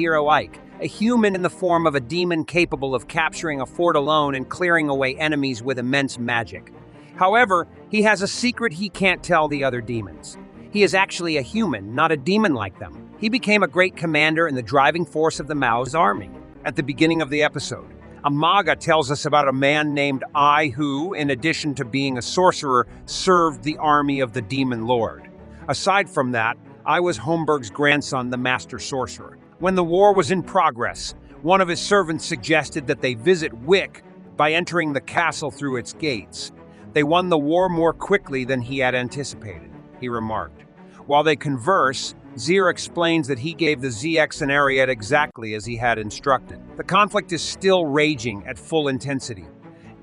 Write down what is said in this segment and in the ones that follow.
hero Ike, a human in the form of a demon capable of capturing a fort alone and clearing away enemies with immense magic. However, he has a secret he can't tell the other demons. He is actually a human, not a demon like them. He became a great commander and the driving force of the Mao's army. At the beginning of the episode, a manga tells us about a man named I who, in addition to being a sorcerer, served the army of the demon lord. Aside from that, I was Holmberg's grandson, the master sorcerer. When the war was in progress, one of his servants suggested that they visit Wick by entering the castle through its gates. They won the war more quickly than he had anticipated, he remarked. While they converse, Zier explains that he gave the ZX an Ariete exactly as he had instructed. The conflict is still raging at full intensity.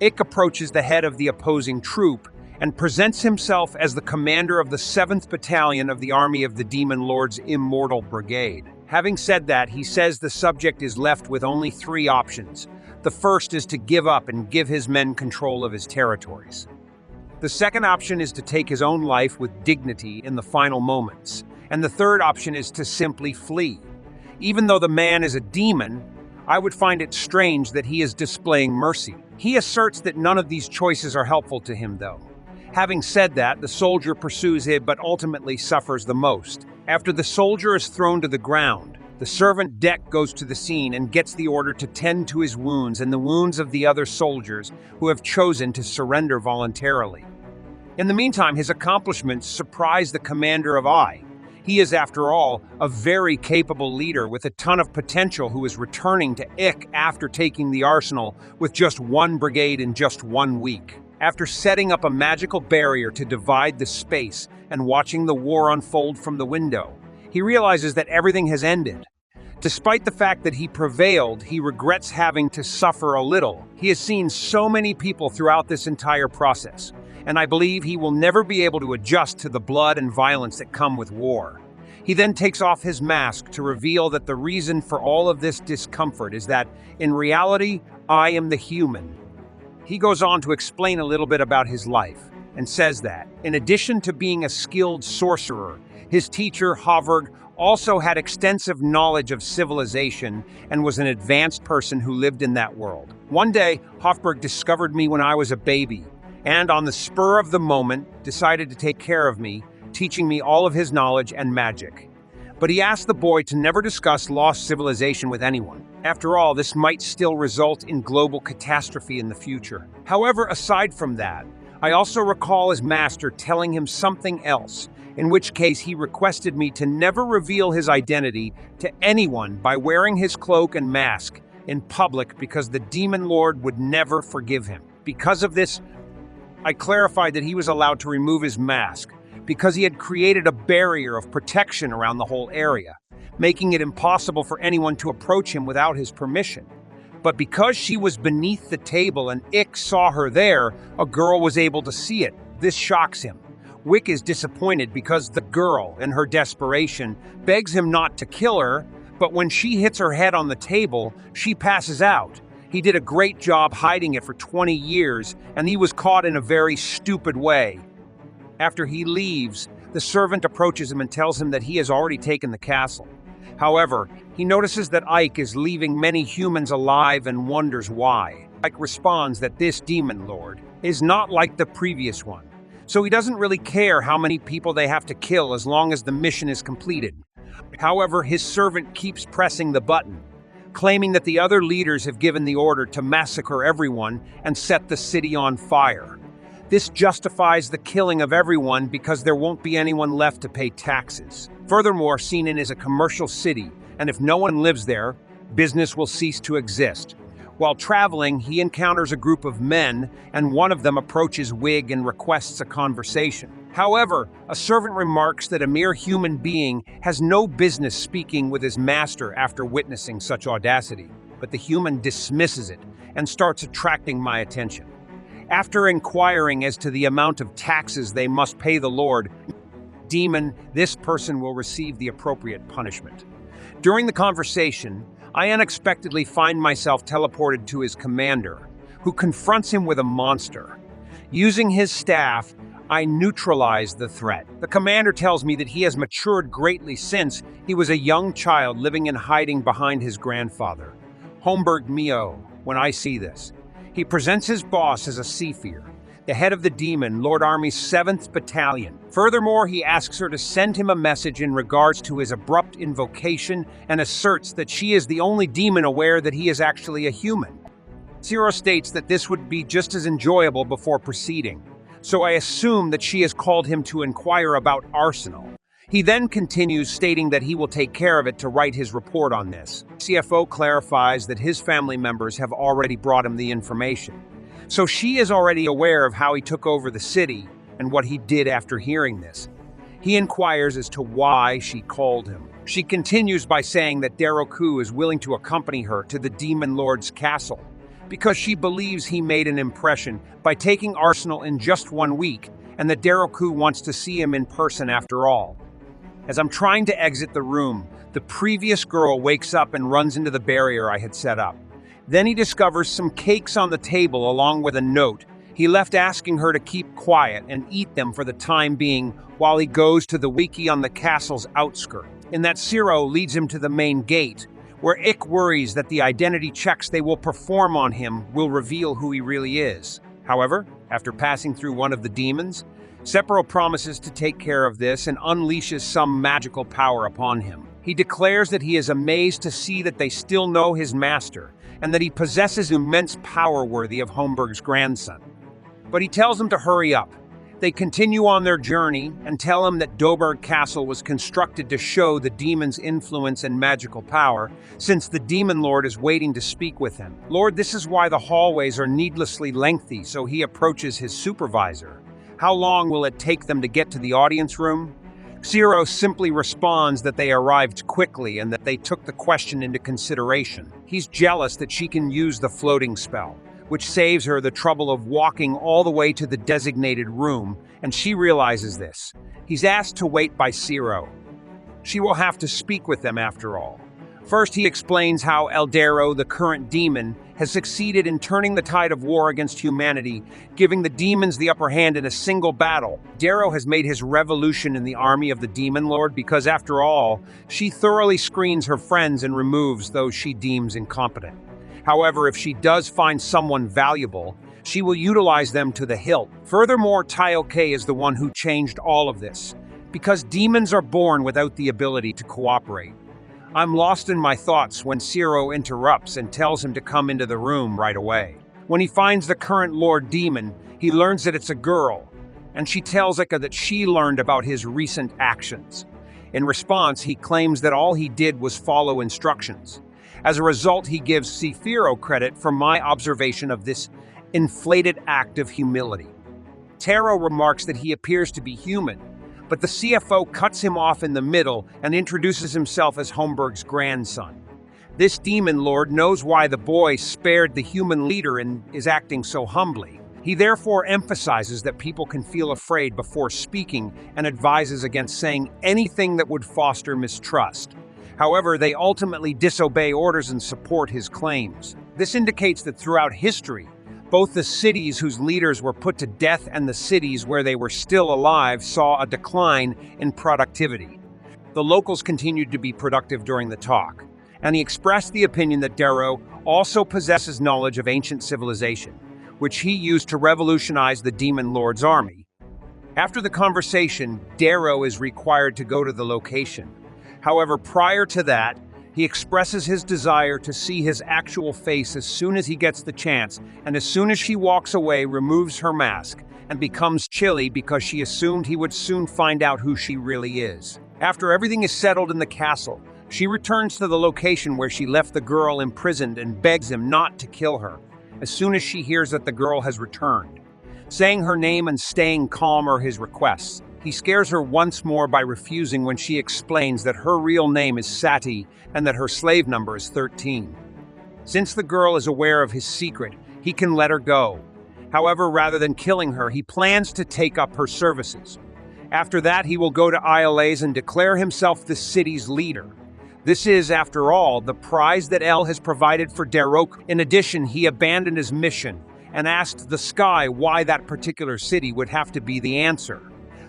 Ik approaches the head of the opposing troop and presents himself as the commander of the 7th Battalion of the Army of the Demon Lord's Immortal Brigade. Having said that, he says the subject is left with only 3 options. The first is to give up and give his men control of his territories. The second option is to take his own life with dignity in the final moments. And the third option is to simply flee. Even though the man is a demon, I would find it strange that he is displaying mercy. He asserts that none of these choices are helpful to him, though. Having said that, the soldier pursues him but ultimately suffers the most. After the soldier is thrown to the ground, the servant Deck goes to the scene and gets the order to tend to his wounds and the wounds of the other soldiers who have chosen to surrender voluntarily. In the meantime, his accomplishments surprise the commander of I. He is, after all, a very capable leader with a ton of potential who is returning to Ik after taking the arsenal with just 1 brigade in just 1 week. After setting up a magical barrier to divide the space and watching the war unfold from the window, he realizes that everything has ended. Despite the fact that he prevailed, he regrets having to suffer a little. He has seen so many people throughout this entire process, and I believe he will never be able to adjust to the blood and violence that come with war. He then takes off his mask to reveal that the reason for all of this discomfort is that, in reality, I am the human. He goes on to explain a little bit about his life, and says that, in addition to being a skilled sorcerer, his teacher, Havard, also had extensive knowledge of civilization and was an advanced person who lived in that world. One day, Hofberg discovered me when I was a baby, and on the spur of the moment, decided to take care of me, teaching me all of his knowledge and magic. But he asked the boy to never discuss lost civilization with anyone. After all, this might still result in global catastrophe in the future. However, aside from that, I also recall his master telling him something else, in which case he requested me to never reveal his identity to anyone by wearing his cloak and mask in public because the Demon Lord would never forgive him. Because of this, I clarified that he was allowed to remove his mask because he had created a barrier of protection around the whole area, making it impossible for anyone to approach him without his permission. But because she was beneath the table and Ik saw her there, a girl was able to see it. This shocks him. Wick is disappointed because the girl, in her desperation, begs him not to kill her, but when she hits her head on the table, she passes out. He did a great job hiding it for 20 years, and he was caught in a very stupid way. After he leaves, the servant approaches him and tells him that he has already taken the castle. However, he notices that Ike is leaving many humans alive and wonders why. Ike responds that this demon lord is not like the previous one, so he doesn't really care how many people they have to kill as long as the mission is completed. However, his servant keeps pressing the button, claiming that the other leaders have given the order to massacre everyone and set the city on fire. This justifies the killing of everyone because there won't be anyone left to pay taxes. Furthermore, Ningen is a commercial city, and if no one lives there, business will cease to exist. While traveling, he encounters a group of men, and one of them approaches Wig and requests a conversation. However, a servant remarks that a mere human being has no business speaking with his master after witnessing such audacity, but the human dismisses it and starts attracting my attention. After inquiring as to the amount of taxes they must pay the Lord, Demon, this person will receive the appropriate punishment. During the conversation, I unexpectedly find myself teleported to his commander, who confronts him with a monster. Using his staff, I neutralized the threat. The commander tells me that he has matured greatly since he was a young child living in hiding behind his grandfather. Homburg Mio, when I see this. He presents his boss as a Sephir, the head of the demon, Lord Army's 7th Battalion. Furthermore, he asks her to send him a message in regards to his abrupt invocation and asserts that she is the only demon aware that he is actually a human. Zero states that this would be just as enjoyable before proceeding, so I assume that she has called him to inquire about Arsenal. He then continues stating that he will take care of it to write his report on this. CFO clarifies that his family members have already brought him the information. So she is already aware of how he took over the city and what he did after hearing this. He inquires as to why she called him. She continues by saying that Daroku is willing to accompany her to the Demon Lord's castle because she believes he made an impression by taking Arsenal in just 1 week and that Daroku wants to see him in person after all. As I'm trying to exit the room, the previous girl wakes up and runs into the barrier I had set up. Then he discovers some cakes on the table along with a note he left asking her to keep quiet and eat them for the time being while he goes to the wiki on the castle's outskirts. In that Zero leads him to the main gate, where Ick worries that the identity checks they will perform on him will reveal who he really is. However, after passing through one of the demons, Sephiroth promises to take care of this and unleashes some magical power upon him. He declares that he is amazed to see that they still know his master, and that he possesses immense power worthy of Homburg's grandson. But he tells them to hurry up. They continue on their journey and tell him that Doberg Castle was constructed to show the demon's influence and magical power, since the Demon Lord is waiting to speak with him. Lord, this is why the hallways are needlessly lengthy, so he approaches his supervisor. How long will it take them to get to the audience room? Zero simply responds that they arrived quickly and that they took the question into consideration. He's jealous that she can use the floating spell, which saves her the trouble of walking all the way to the designated room, and she realizes this. He's asked to wait by Zero. She will have to speak with them after all. First, he explains how Eldero, the current demon, has succeeded in turning the tide of war against humanity, giving the demons the upper hand in a single battle. Darrow has made his revolution in the army of the Demon Lord because, after all, she thoroughly screens her friends and removes those she deems incompetent. However, if she does find someone valuable, she will utilize them to the hilt. Furthermore, Taioke is the one who changed all of this, because demons are born without the ability to cooperate. I'm lost in my thoughts when Zero interrupts and tells him to come into the room right away. When he finds the current Lord Demon, he learns that it's a girl, and she tells Ika that she learned about his recent actions. In response, he claims that all he did was follow instructions. As a result, he gives Sephiro credit for my observation of this inflated act of humility. Taro remarks that he appears to be human, but the CFO cuts him off in the middle and introduces himself as Homburg's grandson. This demon lord knows why the boy spared the human leader and is acting so humbly. He therefore emphasizes that people can feel afraid before speaking and advises against saying anything that would foster mistrust. However, they ultimately disobey orders and support his claims. This indicates that throughout history, both the cities whose leaders were put to death and the cities where they were still alive saw a decline in productivity. The locals continued to be productive during the talk, and he expressed the opinion that Darrow also possesses knowledge of ancient civilization, which he used to revolutionize the Demon Lord's army. After the conversation, Darrow is required to go to the location. However, prior to that, he expresses his desire to see his actual face as soon as he gets the chance, and as soon as she walks away, removes her mask and becomes chilly because she assumed he would soon find out who she really is. After everything is settled in the castle, she returns to the location where she left the girl imprisoned and begs him not to kill her as soon as she hears that the girl has returned. Saying her name and staying calm are his requests. He scares her once more by refusing when she explains that her real name is Sati and that her slave number is 13. Since the girl is aware of his secret, he can let her go. However, rather than killing her, he plans to take up her services. After that, he will go to Islais and declare himself the city's leader. This is, after all, the prize that El has provided for Darroch. In addition, he abandoned his mission and asked the sky why that particular city would have to be the answer.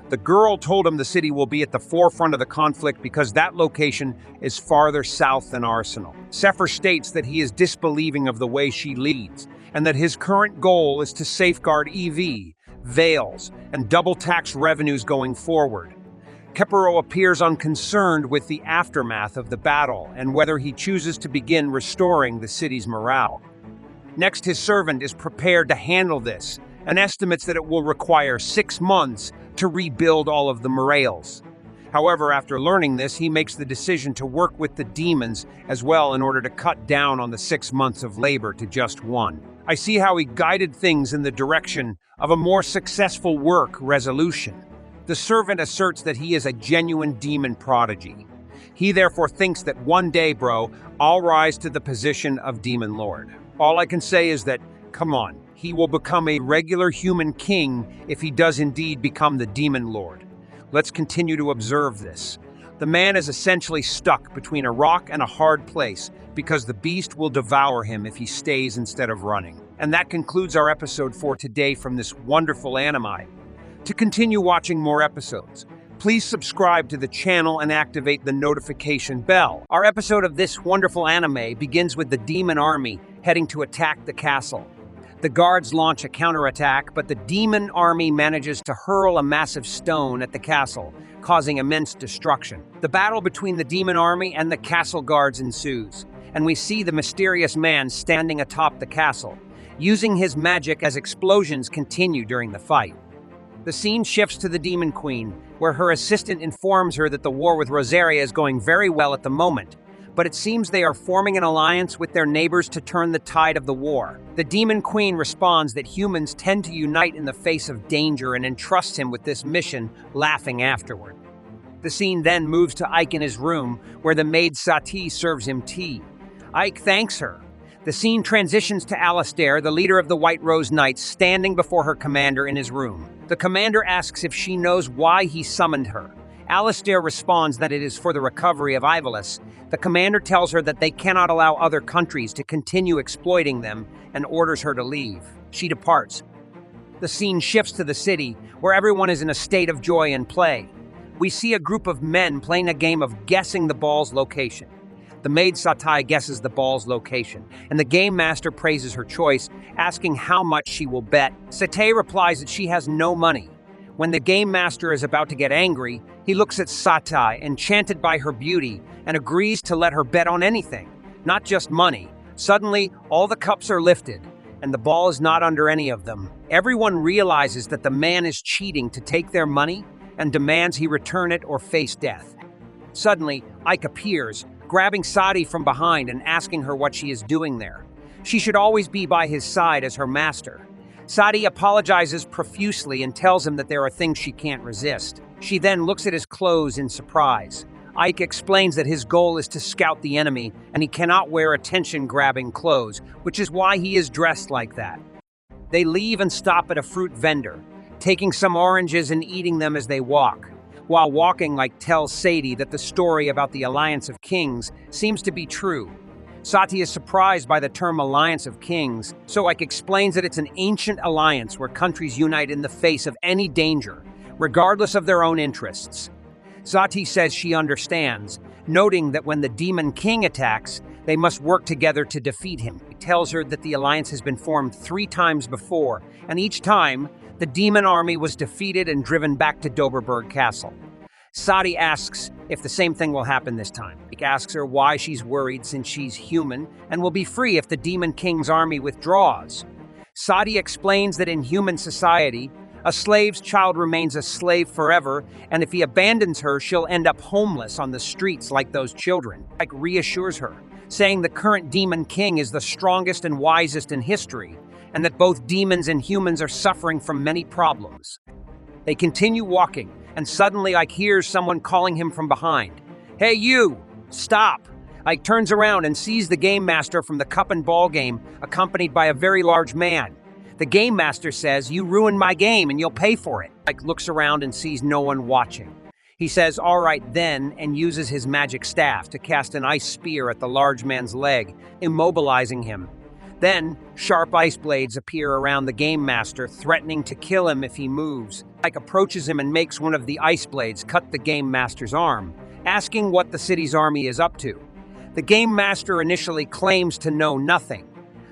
The girl told him the city will be at the forefront of the conflict because that location is farther south than Arsenal. Sefer states that he is disbelieving of the way she leads, and that his current goal is to safeguard EV, veils, and double tax revenues going forward. Kepero appears unconcerned with the aftermath of the battle and whether he chooses to begin restoring the city's morale. Next, his servant is prepared to handle this and estimates that it will require 6 months to rebuild all of the morales. However, after learning this, he makes the decision to work with the demons as well in order to cut down on the 6 months of labor to just 1. I see how he guided things in the direction of a more successful work resolution. The servant asserts that he is a genuine demon prodigy. He therefore thinks that one day, bro, I'll rise to the position of demon lord. All I can say is that, come on, he will become a regular human king if he does indeed become the demon lord. Let's continue to observe this. The man is essentially stuck between a rock and a hard place because the beast will devour him if he stays instead of running. And that concludes our episode for today from this wonderful anime. To continue watching more episodes, please subscribe to the channel and activate the notification bell. Our episode of this wonderful anime begins with the demon army heading to attack the castle. The guards launch a counterattack, but the demon army manages to hurl a massive stone at the castle, causing immense destruction. The battle between the demon army and the castle guards ensues, and we see the mysterious man standing atop the castle, using his magic as explosions continue during the fight. The scene shifts to the Demon Queen, where her assistant informs her that the war with Rosaria is going very well at the moment, but it seems they are forming an alliance with their neighbors to turn the tide of the war. The Demon Queen responds that humans tend to unite in the face of danger and entrusts him with this mission, laughing afterward. The scene then moves to Ike in his room, where the maid Sati serves him tea. Ike thanks her. The scene transitions to Alistair, the leader of the White Rose Knights, standing before her commander in his room. The commander asks if she knows why he summoned her. Alistair responds that it is for the recovery of Ivalis. The commander tells her that they cannot allow other countries to continue exploiting them and orders her to leave. She departs. The scene shifts to the city, where everyone is in a state of joy and play. We see a group of men playing a game of guessing the ball's location. The maid Satai guesses the ball's location, and the game master praises her choice, asking how much she will bet. Satai replies that she has no money. When the game master is about to get angry, he looks at Satai, enchanted by her beauty, and agrees to let her bet on anything, not just money. Suddenly, all the cups are lifted, and the ball is not under any of them. Everyone realizes that the man is cheating to take their money and demands he return it or face death. Suddenly, Ike appears, grabbing Sadi from behind and asking her what she is doing there. She should always be by his side as her master. Sadi apologizes profusely and tells him that there are things she can't resist. She then looks at his clothes in surprise. Ike explains that his goal is to scout the enemy, and he cannot wear attention-grabbing clothes, which is why he is dressed like that. They leave and stop at a fruit vendor, taking some oranges and eating them as they walk. While walking, Ike tells Sadie that the story about the Alliance of Kings seems to be true. Sati is surprised by the term Alliance of Kings, so Ike explains that it's an ancient alliance where countries unite in the face of any danger, regardless of their own interests. Sati says she understands, noting that when the Demon King attacks, they must work together to defeat him. He tells her that the alliance has been formed 3 times before, and each time, the demon army was defeated and driven back to Doberberg Castle. Sadi asks if the same thing will happen this time. He asks her why she's worried since she's human and will be free if the Demon King's army withdraws. Sadi explains that in human society, a slave's child remains a slave forever, and if he abandons her, she'll end up homeless on the streets like those children. Ike reassures her, saying the current Demon King is the strongest and wisest in history, and that both demons and humans are suffering from many problems. They continue walking, and suddenly Ike hears someone calling him from behind. "Hey you! Stop!" Ike turns around and sees the game master from the cup and ball game, accompanied by a very large man. The game master says, "You ruined my game and you'll pay for it." Ike looks around and sees no one watching. He says, "All right then," and uses his magic staff to cast an ice spear at the large man's leg, immobilizing him. Then, sharp ice blades appear around the game master, threatening to kill him if he moves. Ike approaches him and makes one of the ice blades cut the game master's arm, asking what the city's army is up to. The game master initially claims to know nothing,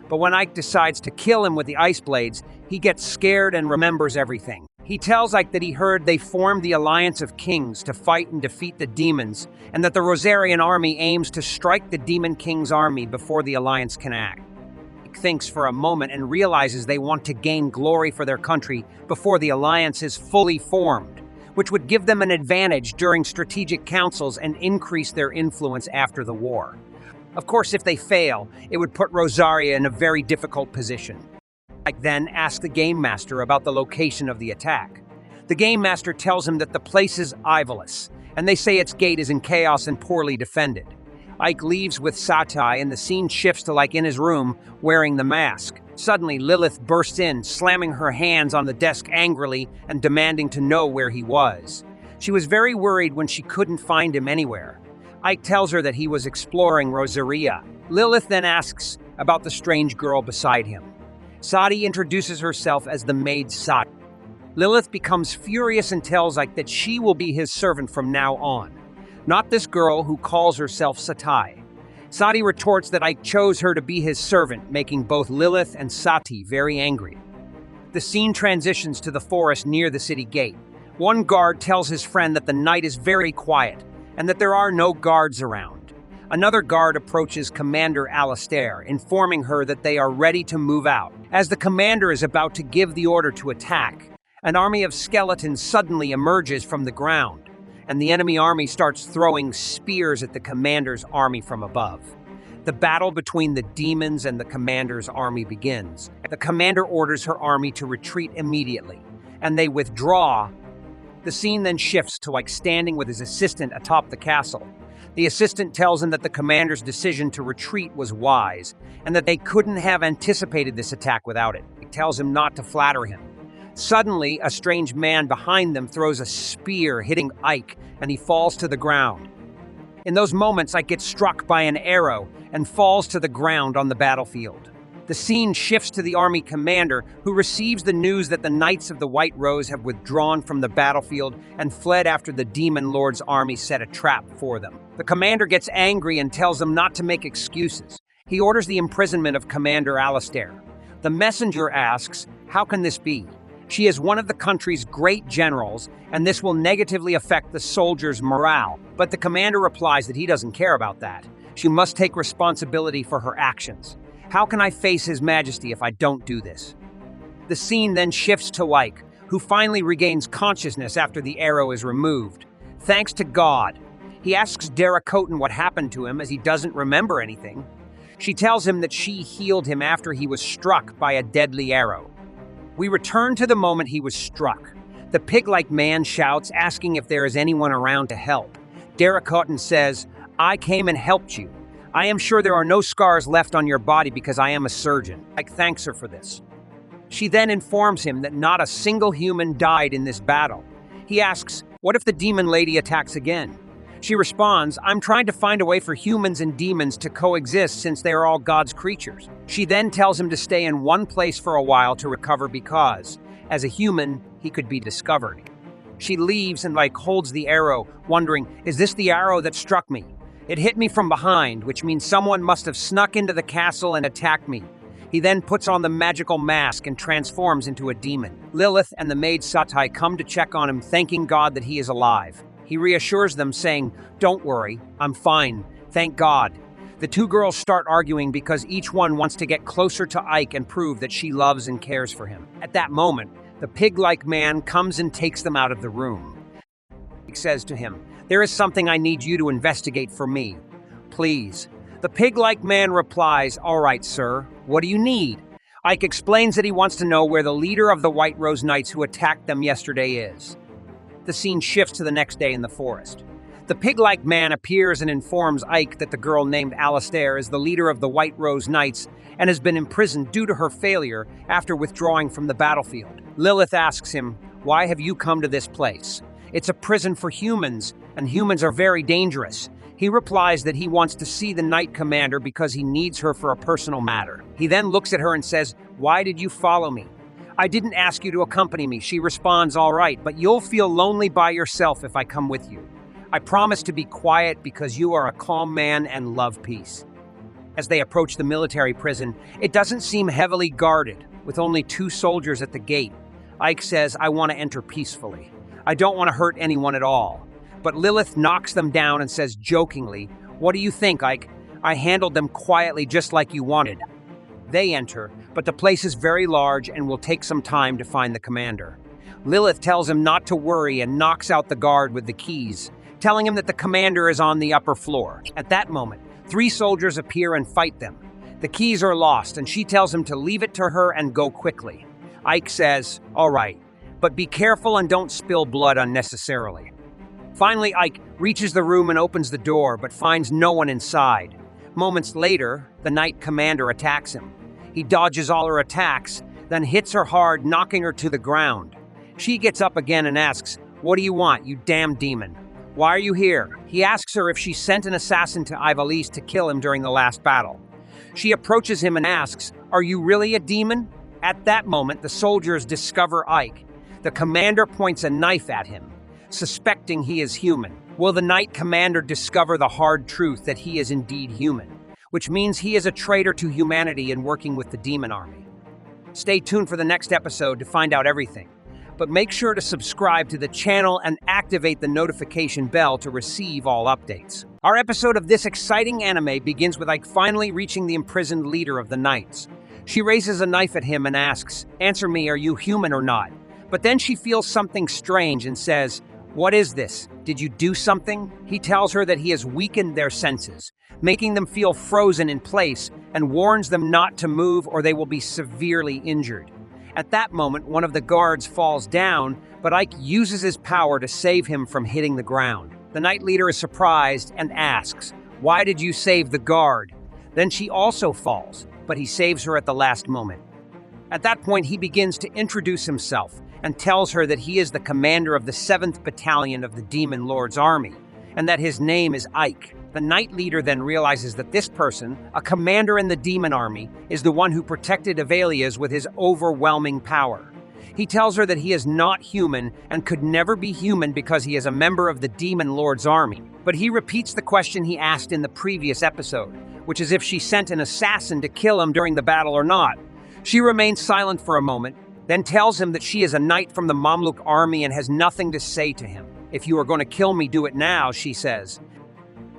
but when Ike decides to kill him with the ice blades, he gets scared and remembers everything. He tells Ike that he heard they formed the Alliance of Kings to fight and defeat the demons, and that the Rosarian army aims to strike the Demon King's army before the Alliance can act. Ike thinks for a moment and realizes they want to gain glory for their country before the Alliance is fully formed, which would give them an advantage during strategic councils and increase their influence after the war. Of course, if they fail, it would put Rosaria in a very difficult position. Ike then asks the Game Master about the location of the attack. The Game Master tells him that the place is Ivolus, and they say its gate is in chaos and poorly defended. Ike leaves with Satai, and the scene shifts to like in his room, wearing the mask. Suddenly, Lilith bursts in, slamming her hands on the desk angrily and demanding to know where he was. She was very worried when she couldn't find him anywhere. Ike tells her that he was exploring Rosaria. Lilith then asks about the strange girl beside him. Sati introduces herself as the maid Sati. Lilith becomes furious and tells Ike that she will be his servant from now on, not this girl who calls herself Satai. Sati retorts that Ike chose her to be his servant, making both Lilith and Sati very angry. The scene transitions to the forest near the city gate. One guard tells his friend that the night is very quiet and that there are no guards around. Another guard approaches Commander Alistair, informing her that they are ready to move out. As the commander is about to give the order to attack, an army of skeletons suddenly emerges from the ground, and the enemy army starts throwing spears at the commander's army from above. The battle between the demons and the commander's army begins. The commander orders her army to retreat immediately, and they withdraw. The scene then shifts to Ike standing with his assistant atop the castle. The assistant tells him that the commander's decision to retreat was wise, and that they couldn't have anticipated this attack without it. He tells him not to flatter him. Suddenly, a strange man behind them throws a spear, hitting Ike, and he falls to the ground. In those moments, Ike gets struck by an arrow and falls to the ground on the battlefield. The scene shifts to the army commander, who receives the news that the Knights of the White Rose have withdrawn from the battlefield and fled after the Demon Lord's army set a trap for them. The commander gets angry and tells them not to make excuses. He orders the imprisonment of Commander Alistair. The messenger asks, "How can this be? She is one of the country's great generals, and this will negatively affect the soldiers' morale." But the commander replies that he doesn't care about that. She must take responsibility for her actions. How can I face His Majesty if I don't do this? The scene then shifts to Ike, who finally regains consciousness after the arrow is removed. Thanks to God. He asks Darakotan what happened to him, as he doesn't remember anything. She tells him that she healed him after he was struck by a deadly arrow. We return to the moment he was struck. The pig-like man shouts, asking if there is anyone around to help. Darakotan says, "I came and helped you. I am sure there are no scars left on your body because I am a surgeon." Ike thanks her for this. She then informs him that not a single human died in this battle. He asks, "What if the demon lady attacks again?" She responds, "I'm trying to find a way for humans and demons to coexist since they are all God's creatures." She then tells him to stay in one place for a while to recover because, as a human, he could be discovered. She leaves and Ike holds the arrow, wondering, is this the arrow that struck me? It hit me from behind, which means someone must have snuck into the castle and attacked me. He then puts on the magical mask and transforms into a demon. Lilith and the maid Satai come to check on him, thanking God that he is alive. He reassures them, saying, "Don't worry, I'm fine, thank God." The two girls start arguing because each one wants to get closer to Ike and prove that she loves and cares for him. At that moment, the pig-like man comes and takes them out of the room. Ike says to him, "There is something I need you to investigate for me. Please." The pig-like man replies, "All right, sir. What do you need?" Ike explains that he wants to know where the leader of the White Rose Knights who attacked them yesterday is. The scene shifts to the next day in the forest. The pig-like man appears and informs Ike that the girl named Alistair is the leader of the White Rose Knights and has been imprisoned due to her failure after withdrawing from the battlefield. Lilith asks him, "Why have you come to this place? It's a prison for humans, and humans are very dangerous." He replies that he wants to see the Knight Commander because he needs her for a personal matter. He then looks at her and says, "Why did you follow me?" "I didn't ask you to accompany me," she responds. "All right, but you'll feel lonely by yourself if I come with you. I promise to be quiet because you are a calm man and love peace." As they approach the military prison, it doesn't seem heavily guarded, with only 2 soldiers at the gate. Ike says, "I want to enter peacefully. I don't want to hurt anyone at all." But Lilith knocks them down and says jokingly, "What do you think, Ike? I handled them quietly just like you wanted." They enter, but the place is very large and will take some time to find the commander. Lilith tells him not to worry and knocks out the guard with the keys, telling him that the commander is on the upper floor. At that moment, 3 soldiers appear and fight them. The keys are lost, and she tells him to leave it to her and go quickly. Ike says, "All right, but be careful and don't spill blood unnecessarily." Finally, Ike reaches the room and opens the door, but finds no one inside. Moments later, the Knight Commander attacks him. He dodges all her attacks, then hits her hard, knocking her to the ground. She gets up again and asks, "What do you want, you damn demon? Why are you here?" He asks her if she sent an assassin to Ivalice to kill him during the last battle. She approaches him and asks, "Are you really a demon?" At that moment, the soldiers discover Ike. The commander points a knife at him, suspecting he is human. Will the Knight Commander discover the hard truth that he is indeed human, which means he is a traitor to humanity and working with the demon army? Stay tuned for the next episode to find out everything, but make sure to subscribe to the channel and activate the notification bell to receive all updates. Our episode of this exciting anime begins with Ike finally reaching the imprisoned leader of the Knights. She raises a knife at him and asks, "Answer me, are you human or not?" But then she feels something strange and says, "What is this? Did you do something?" He tells her that he has weakened their senses, making them feel frozen in place, and warns them not to move or they will be severely injured. At that moment, one of the guards falls down, but Ike uses his power to save him from hitting the ground. The Knight Leader is surprised and asks, "Why did you save the guard?" Then she also falls, but he saves her at the last moment. At that point, he begins to introduce himself and tells her that he is the commander of the 7th Battalion of the Demon Lord's army, and that his name is Ike. The Knight Leader then realizes that this person, a commander in the demon army, is the one who protected Avelias with his overwhelming power. He tells her that he is not human and could never be human because he is a member of the Demon Lord's army. But he repeats the question he asked in the previous episode, which is if she sent an assassin to kill him during the battle or not. She remains silent for a moment, then tells him that she is a knight from the Mamluk army and has nothing to say to him. "If you are going to kill me, do it now," she says.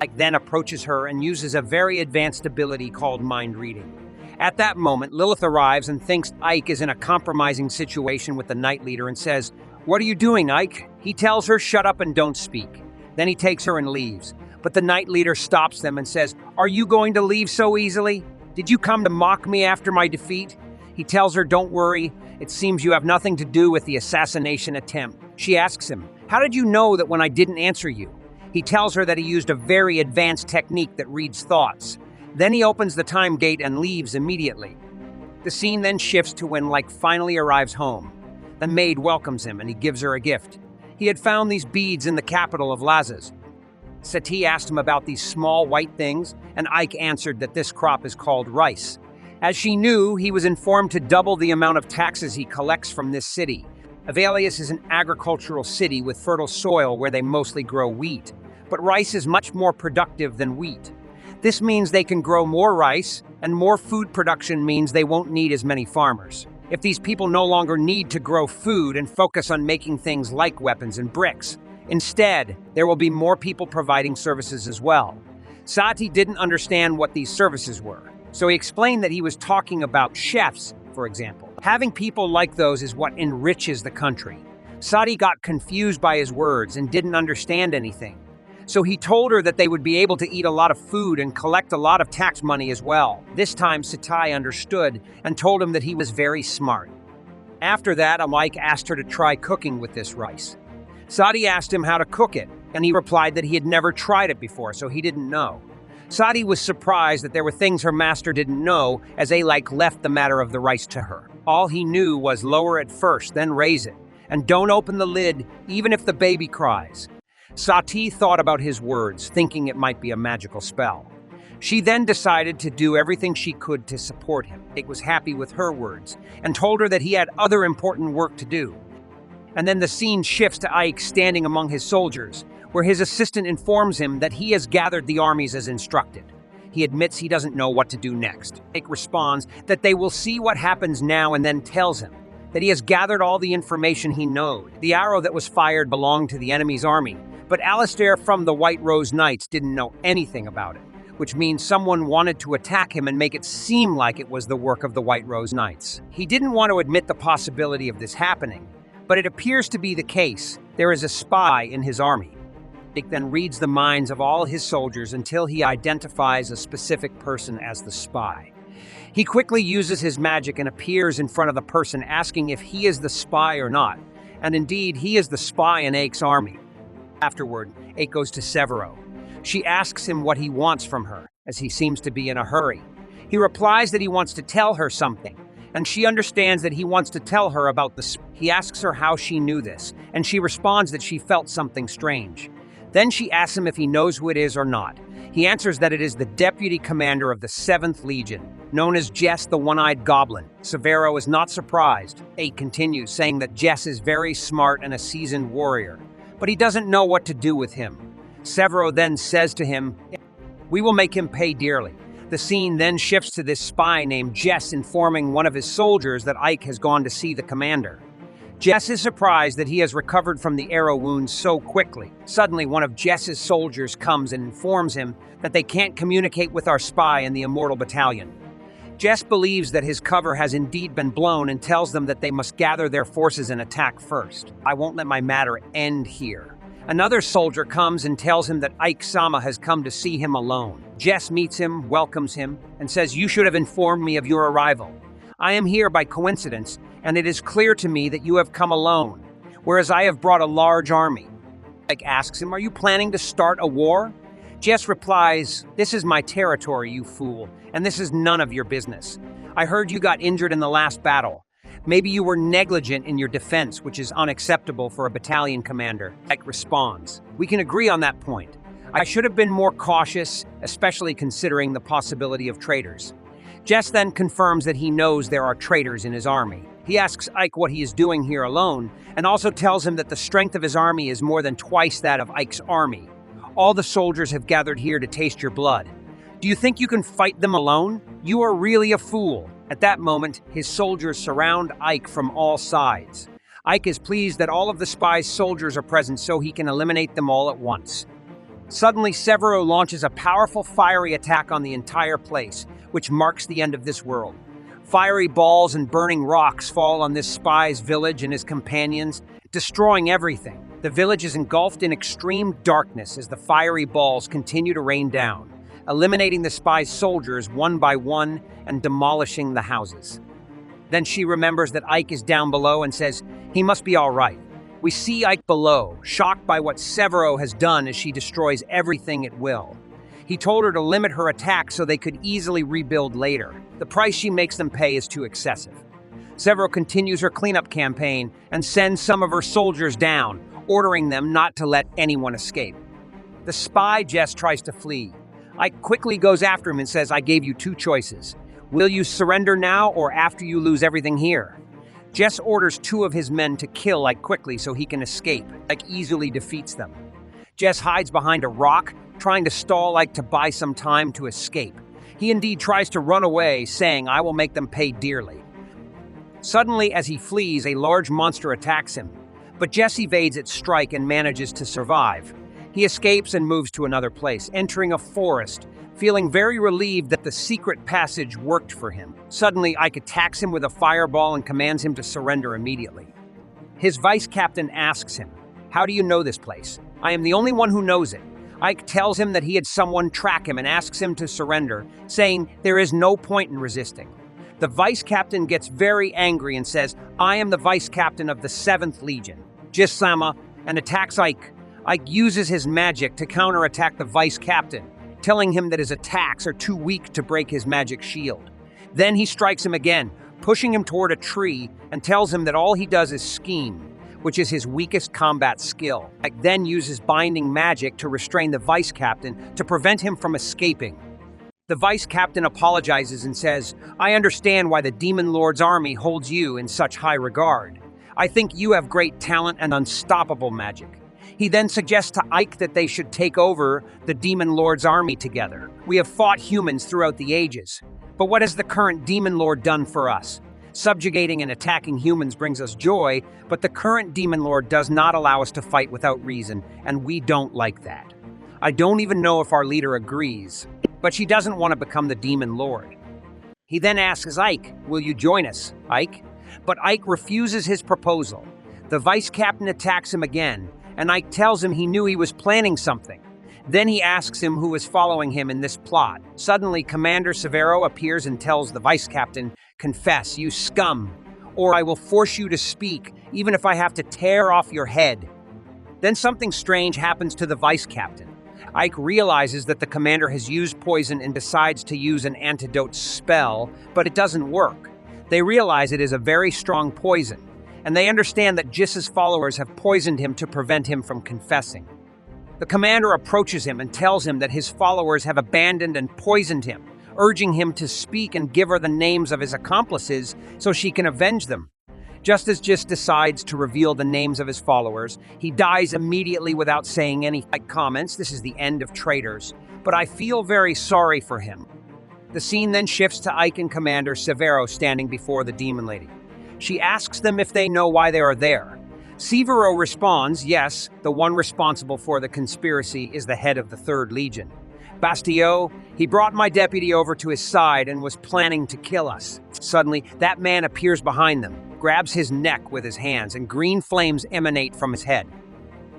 Ike then approaches her and uses a very advanced ability called mind reading. At that moment, Lilith arrives and thinks Ike is in a compromising situation with the Knight Leader and says, "What are you doing, Ike?" He tells her, "Shut up and don't speak." Then he takes her and leaves. But the Knight Leader stops them and says, "Are you going to leave so easily? Did you come to mock me after my defeat?" He tells her, "Don't worry. It seems you have nothing to do with the assassination attempt." She asks him, "How did you know that when I didn't answer you?" He tells her that he used a very advanced technique that reads thoughts. Then he opens the time gate and leaves immediately. The scene then shifts to when Ike finally arrives home. The maid welcomes him and he gives her a gift. He had found these beads in the capital of Lazas. Sati asked him about these small white things, and Ike answered that this crop is called rice. As she knew, he was informed to double the amount of taxes he collects from this city. Avelias is an agricultural city with fertile soil where they mostly grow wheat, but rice is much more productive than wheat. This means they can grow more rice, and more food production means they won't need as many farmers. If these people no longer need to grow food and focus on making things like weapons and bricks, instead, there will be more people providing services as well. Sati didn't understand what these services were, so he explained that he was talking about chefs, for example. Having people like those is what enriches the country. Sati got confused by his words and didn't understand anything. So he told her that they would be able to eat a lot of food and collect a lot of tax money as well. This time, Sati understood and told him that he was very smart. After that, Ike asked her to try cooking with this rice. Sati asked him how to cook it, and he replied that he had never tried it before, so he didn't know. Sati was surprised that there were things her master didn't know, as Ike left the matter of the rice to her. All he knew was lower it first, then raise it, and don't open the lid even if the baby cries. Sati thought about his words, thinking it might be a magical spell. She then decided to do everything she could to support him. Ike was happy with her words and told her that he had other important work to do. And then the scene shifts to Ike standing among his soldiers, where his assistant informs him that he has gathered the armies as instructed. He admits he doesn't know what to do next. Ike responds that they will see what happens now and then tells him that he has gathered all the information he knows. The arrow that was fired belonged to the enemy's army, but Alistair from the White Rose Knights didn't know anything about it, which means someone wanted to attack him and make it seem like it was the work of the White Rose Knights. He didn't want to admit the possibility of this happening, but it appears to be the case. There is a spy in his army. Ike then reads the minds of all his soldiers until he identifies a specific person as the spy. He quickly uses his magic and appears in front of the person, asking if he is the spy or not. And indeed, he is the spy in Ike's army. Afterward, Ike goes to Severo. She asks him what he wants from her, as he seems to be in a hurry. He replies that he wants to tell her something, and she understands that he wants to tell her about the spy. He asks her how she knew this, and she responds that she felt something strange. Then she asks him if he knows who it is or not. He answers that it is the deputy commander of the 7th Legion, known as Jess the One-Eyed Goblin. Severo is not surprised. Ike continues, saying that Jess is very smart and a seasoned warrior, but he doesn't know what to do with him. Severo then says to him, "We will make him pay dearly." The scene then shifts to this spy named Jess informing one of his soldiers that Ike has gone to see the commander. Jess is surprised that he has recovered from the arrow wounds so quickly. Suddenly, one of Jess's soldiers comes and informs him that they can't communicate with our spy in the Immortal Battalion. Jess believes that his cover has indeed been blown and tells them that they must gather their forces and attack first. "I won't let my matter end here." Another soldier comes and tells him that Ike-sama has come to see him alone. Jess meets him, welcomes him, and says, "You should have informed me of your arrival. I am here by coincidence, and it is clear to me that you have come alone, whereas I have brought a large army." Ike asks him, "Are you planning to start a war?" Jess replies, "This is my territory, you fool, and this is none of your business. I heard you got injured in the last battle. Maybe you were negligent in your defense, which is unacceptable for a battalion commander." Ike responds, "We can agree on that point. I should have been more cautious, especially considering the possibility of traitors." Jess then confirms that he knows there are traitors in his army. He asks Ike what he is doing here alone, and also tells him that the strength of his army is more than twice that of Ike's army. "All the soldiers have gathered here to taste your blood. Do you think you can fight them alone? You are really a fool." At that moment, his soldiers surround Ike from all sides. Ike is pleased that all of the spy's soldiers are present so he can eliminate them all at once. Suddenly, Severo launches a powerful fiery attack on the entire place, which marks the end of this world. Fiery balls and burning rocks fall on this spy's village and his companions, destroying everything. The village is engulfed in extreme darkness as the fiery balls continue to rain down, eliminating the spy's soldiers one by one and demolishing the houses. Then she remembers that Ike is down below and says, "He must be all right." We see Ike below, shocked by what Severo has done as she destroys everything at will. He told her to limit her attack so they could easily rebuild later. The price she makes them pay is too excessive. Severo continues her cleanup campaign and sends some of her soldiers down, ordering them not to let anyone escape. The spy Jess tries to flee. Ike quickly goes after him and says, "I gave you two choices. Will you surrender now or after you lose everything here?" Jess orders two of his men to kill Ike quickly so he can escape. Ike easily defeats them. Jess hides behind a rock, trying to stall Ike to buy some time to escape. He indeed tries to run away, saying, "I will make them pay dearly." Suddenly, as he flees, a large monster attacks him, but Jess evades its strike and manages to survive. He escapes and moves to another place, entering a forest, feeling very relieved that the secret passage worked for him. Suddenly, Ike attacks him with a fireball and commands him to surrender immediately. His vice captain asks him, "How do you know this place?" "I am the only one who knows it." Ike tells him that he had someone track him and asks him to surrender, saying there is no point in resisting. The vice captain gets very angry and says, "I am the vice captain of the 7th Legion, Jis-sama," and attacks Ike. Ike uses his magic to counterattack the vice captain, telling him that his attacks are too weak to break his magic shield. Then he strikes him again, pushing him toward a tree, and tells him that all he does is scheme. which is his weakest combat skill. Ike then uses binding magic to restrain the vice captain to prevent him from escaping. The vice captain apologizes and says, "I understand why the Demon Lord's army holds you in such high regard. I think you have great talent and unstoppable magic." He then suggests to Ike that they should take over the Demon Lord's army together. "We have fought humans throughout the ages, but what has the current Demon Lord done for us? Subjugating and attacking humans brings us joy, but the current Demon Lord does not allow us to fight without reason, and we don't like that. I don't even know if our leader agrees, but she doesn't want to become the Demon Lord." He then asks Ike, "Will you join us, Ike?" But Ike refuses his proposal. The vice captain attacks him again, and Ike tells him he knew he was planning something. Then he asks him who is following him in this plot. Suddenly, Commander Severo appears and tells the vice captain, "Confess, you scum, or I will force you to speak, even if I have to tear off your head." Then something strange happens to the vice captain. Ike realizes that the commander has used poison and decides to use an antidote spell, but it doesn't work. They realize it is a very strong poison, and they understand that Jis's followers have poisoned him to prevent him from confessing. The commander approaches him and tells him that his followers have abandoned and poisoned him, urging him to speak and give her the names of his accomplices so she can avenge them. Just as Jis decides to reveal the names of his followers, he dies immediately without saying any comments. This is the end of Traitors, but I feel very sorry for him. The scene then shifts to Ike and Commander Severo standing before the Demon Lady. She asks them if they know why they are there. Severo responds, yes, the one responsible for the conspiracy is the head of the 3rd Legion. Bastio, he brought my deputy over to his side and was planning to kill us. Suddenly, that man appears behind them, grabs his neck with his hands, and green flames emanate from his head.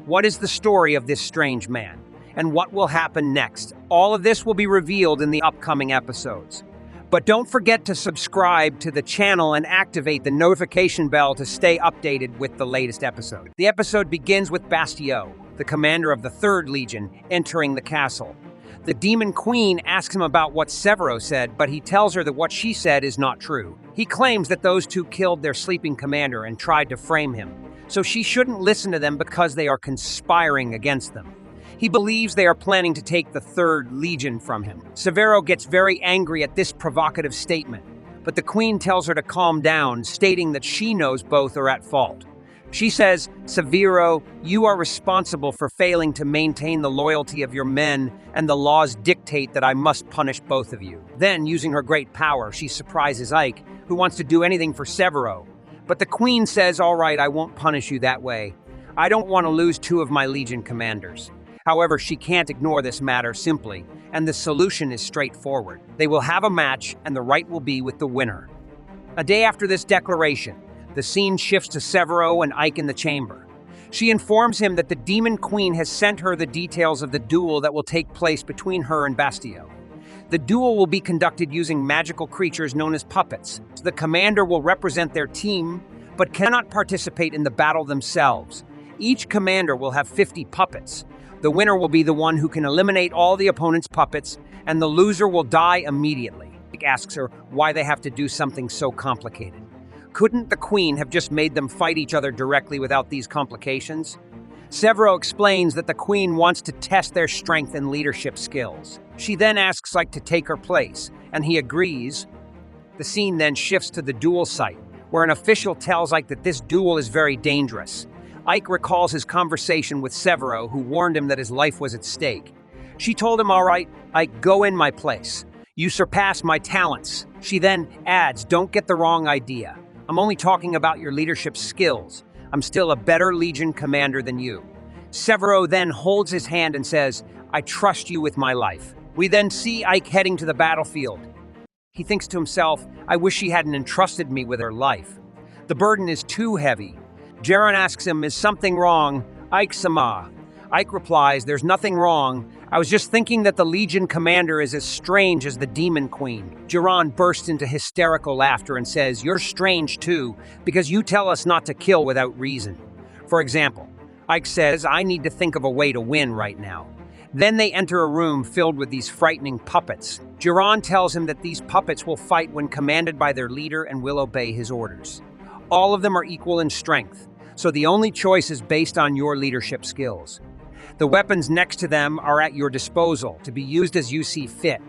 What is the story of this strange man? And what will happen next? All of this will be revealed in the upcoming episodes. But don't forget to subscribe to the channel and activate the notification bell to stay updated with the latest episode. The episode begins with Bastio, the commander of the 3rd Legion, entering the castle. The Demon Queen asks him about what Severo said, but he tells her that what she said is not true. He claims that those two killed their sleeping commander and tried to frame him, so she shouldn't listen to them because they are conspiring against them. He believes they are planning to take the 3rd Legion from him. Severo gets very angry at this provocative statement, but the Queen tells her to calm down, stating that she knows both are at fault. She says, "Severo, you are responsible for failing to maintain the loyalty of your men, and the laws dictate that I must punish both of you." Then, using her great power, she surprises Ike, who wants to do anything for Severo. But the Queen says, "All right, I won't punish you that way. I don't want to lose 2 of my Legion commanders." However, she can't ignore this matter simply, and the solution is straightforward. They will have a match, and the right will be with the winner. A day after this declaration, the scene shifts to Severo and Ike in the chamber. She informs him that the Demon Queen has sent her the details of the duel that will take place between her and Bastio. The duel will be conducted using magical creatures known as puppets. The commander will represent their team, but cannot participate in the battle themselves. Each commander will have 50 puppets. The winner will be the one who can eliminate all the opponent's puppets, and the loser will die immediately. Ike asks her why they have to do something so complicated. Couldn't the Queen have just made them fight each other directly without these complications? Severo explains that the Queen wants to test their strength and leadership skills. She then asks Ike to take her place, and he agrees. The scene then shifts to the duel site, where an official tells Ike that this duel is very dangerous. Ike recalls his conversation with Severo, who warned him that his life was at stake. She told him, "All right, Ike, go in my place. You surpass my talents." She then adds, "Don't get the wrong idea. I'm only talking about your leadership skills. I'm still a better Legion commander than you." Severo then holds his hand and says, "I trust you with my life." We then see Ike heading to the battlefield. He thinks to himself, "I wish she hadn't entrusted me with her life. The burden is too heavy." Jiren asks him, "Is something wrong?" Ike-sama. Ike replies, "There's nothing wrong. I was just thinking that the Legion commander is as strange as the Demon Queen." Jiren bursts into hysterical laughter and says, "You're strange too, because you tell us not to kill without reason." For example, Ike says, "I need to think of a way to win right now." Then they enter a room filled with these frightening puppets. Jiren tells him that these puppets will fight when commanded by their leader and will obey his orders. All of them are equal in strength. so the only choice is based on your leadership skills. The weapons next to them are at your disposal to be used as you see fit.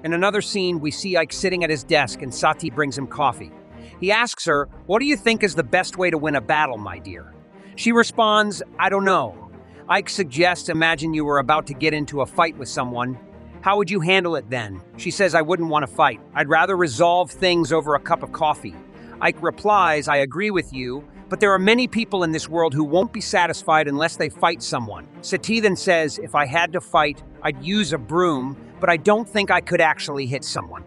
In another scene, we see Ike sitting at his desk and Sati brings him coffee. He asks her, "What do you think is the best way to win a battle, my dear?" She responds, "I don't know." Ike suggests, "Imagine you were about to get into a fight with someone. How would you handle it then?" She says, "I wouldn't want to fight. I'd rather resolve things over a cup of coffee." Ike replies, "I agree with you, but there are many people in this world who won't be satisfied unless they fight someone." Sati then says, "If I had to fight, I'd use a broom, but I don't think I could actually hit someone."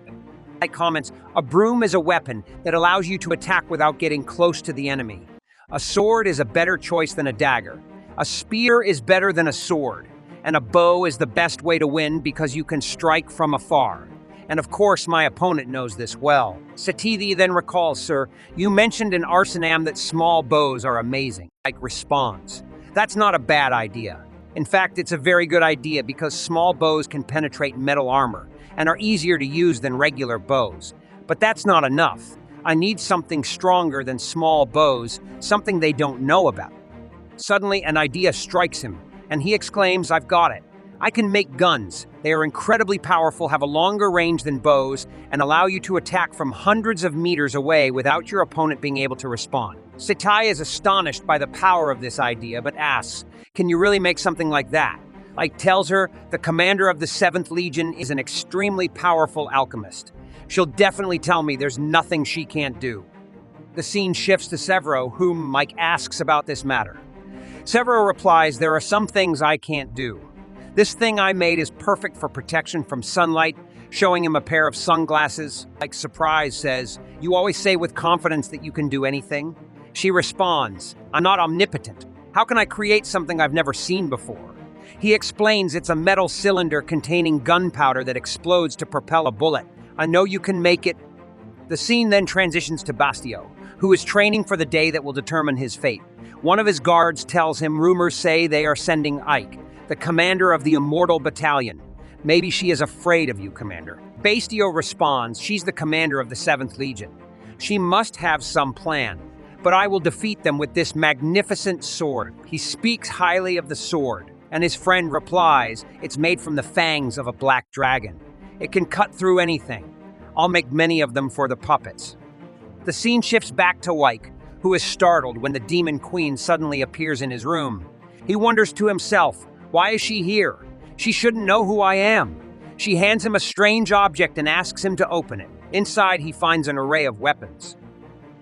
Ike comments, "A broom is a weapon that allows you to attack without getting close to the enemy. A sword is a better choice than a dagger. A spear is better than a sword. And a bow is the best way to win because you can strike from afar. And of course, my opponent knows this well." Sati then recalls, "Sir, you mentioned in Arsenam that small bows are amazing." Ike responds, "That's not a bad idea. In fact, it's a very good idea because small bows can penetrate metal armor and are easier to use than regular bows. But that's not enough. I need something stronger than small bows, something they don't know about." Suddenly, an idea strikes him, and he exclaims, "I've got it. I can make guns. They are incredibly powerful, have a longer range than bows, and allow you to attack from hundreds of meters away without your opponent being able to respond." Sati is astonished by the power of this idea, but asks, "Can you really make something like that?" Ike tells her the commander of the 7th Legion is an extremely powerful alchemist. She'll definitely tell me there's nothing she can't do. The scene shifts to Severo, whom Mike asks about this matter. Severo replies, "There are some things I can't do. This thing I made is perfect for protection from sunlight," showing him a pair of sunglasses. Like surprise says, "You always say with confidence that you can do anything." She responds, "I'm not omnipotent. How can I create something I've never seen before?" He explains it's a metal cylinder containing gunpowder that explodes to propel a bullet. "I know you can make it." The scene then transitions to Bastio, who is training for the day that will determine his fate. One of his guards tells him rumors say they are sending Ike, the commander of the Immortal Battalion. "Maybe she is afraid of you, Commander." Bastio responds, "She's the commander of the 7th Legion. She must have some plan, but I will defeat them with this magnificent sword." He speaks highly of the sword, and his friend replies, "It's made from the fangs of a black dragon. It can cut through anything. I'll make many of them for the puppets." The scene shifts back to Ike, who is startled when the Demon Queen suddenly appears in his room. He wonders to himself, "Why is she here? She shouldn't know who I am." She hands him a strange object and asks him to open it. Inside, he finds an array of weapons.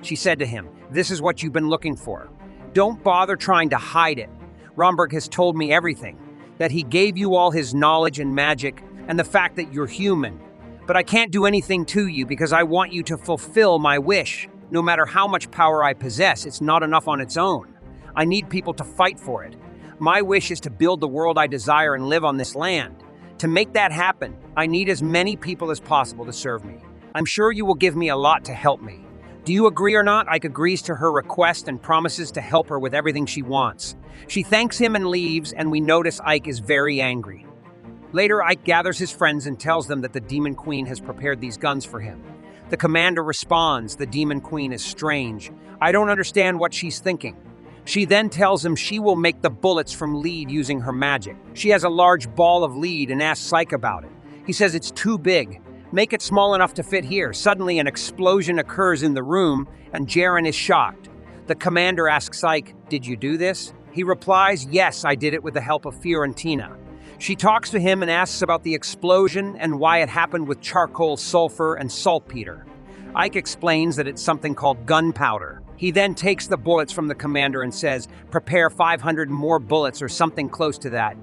She said to him, "This is what you've been looking for. Don't bother trying to hide it. Romberg has told me everything, that he gave you all his knowledge and magic, and the fact that you're human. But I can't do anything to you because I want you to fulfill my wish. No matter how much power I possess, it's not enough on its own. I need people to fight for it. My wish is to build the world I desire and live on this land. To make that happen, I need as many people as possible to serve me. I'm sure you will give me a lot to help me. Do you agree or not?" Ike agrees to her request and promises to help her with everything she wants. She thanks him and leaves, and we notice Ike is very angry. Later, Ike gathers his friends and tells them that the Demon Queen has prepared these guns for him. The commander responds, "The Demon Queen is strange. I don't understand what she's thinking." She then tells him she will make the bullets from lead using her magic. She has a large ball of lead and asks Ike about it. He says it's too big. Make it small enough to fit here. Suddenly, an explosion occurs in the room, and Jaren is shocked. The commander asks Ike, "Did you do this?" He replies, "Yes, I did it with the help of Fiorentina." She talks to him and asks about the explosion and why it happened with charcoal, sulfur, and saltpeter. Ike explains that it's something called gunpowder. He then takes the bullets from the commander and says, "Prepare 500 more bullets or something close to that."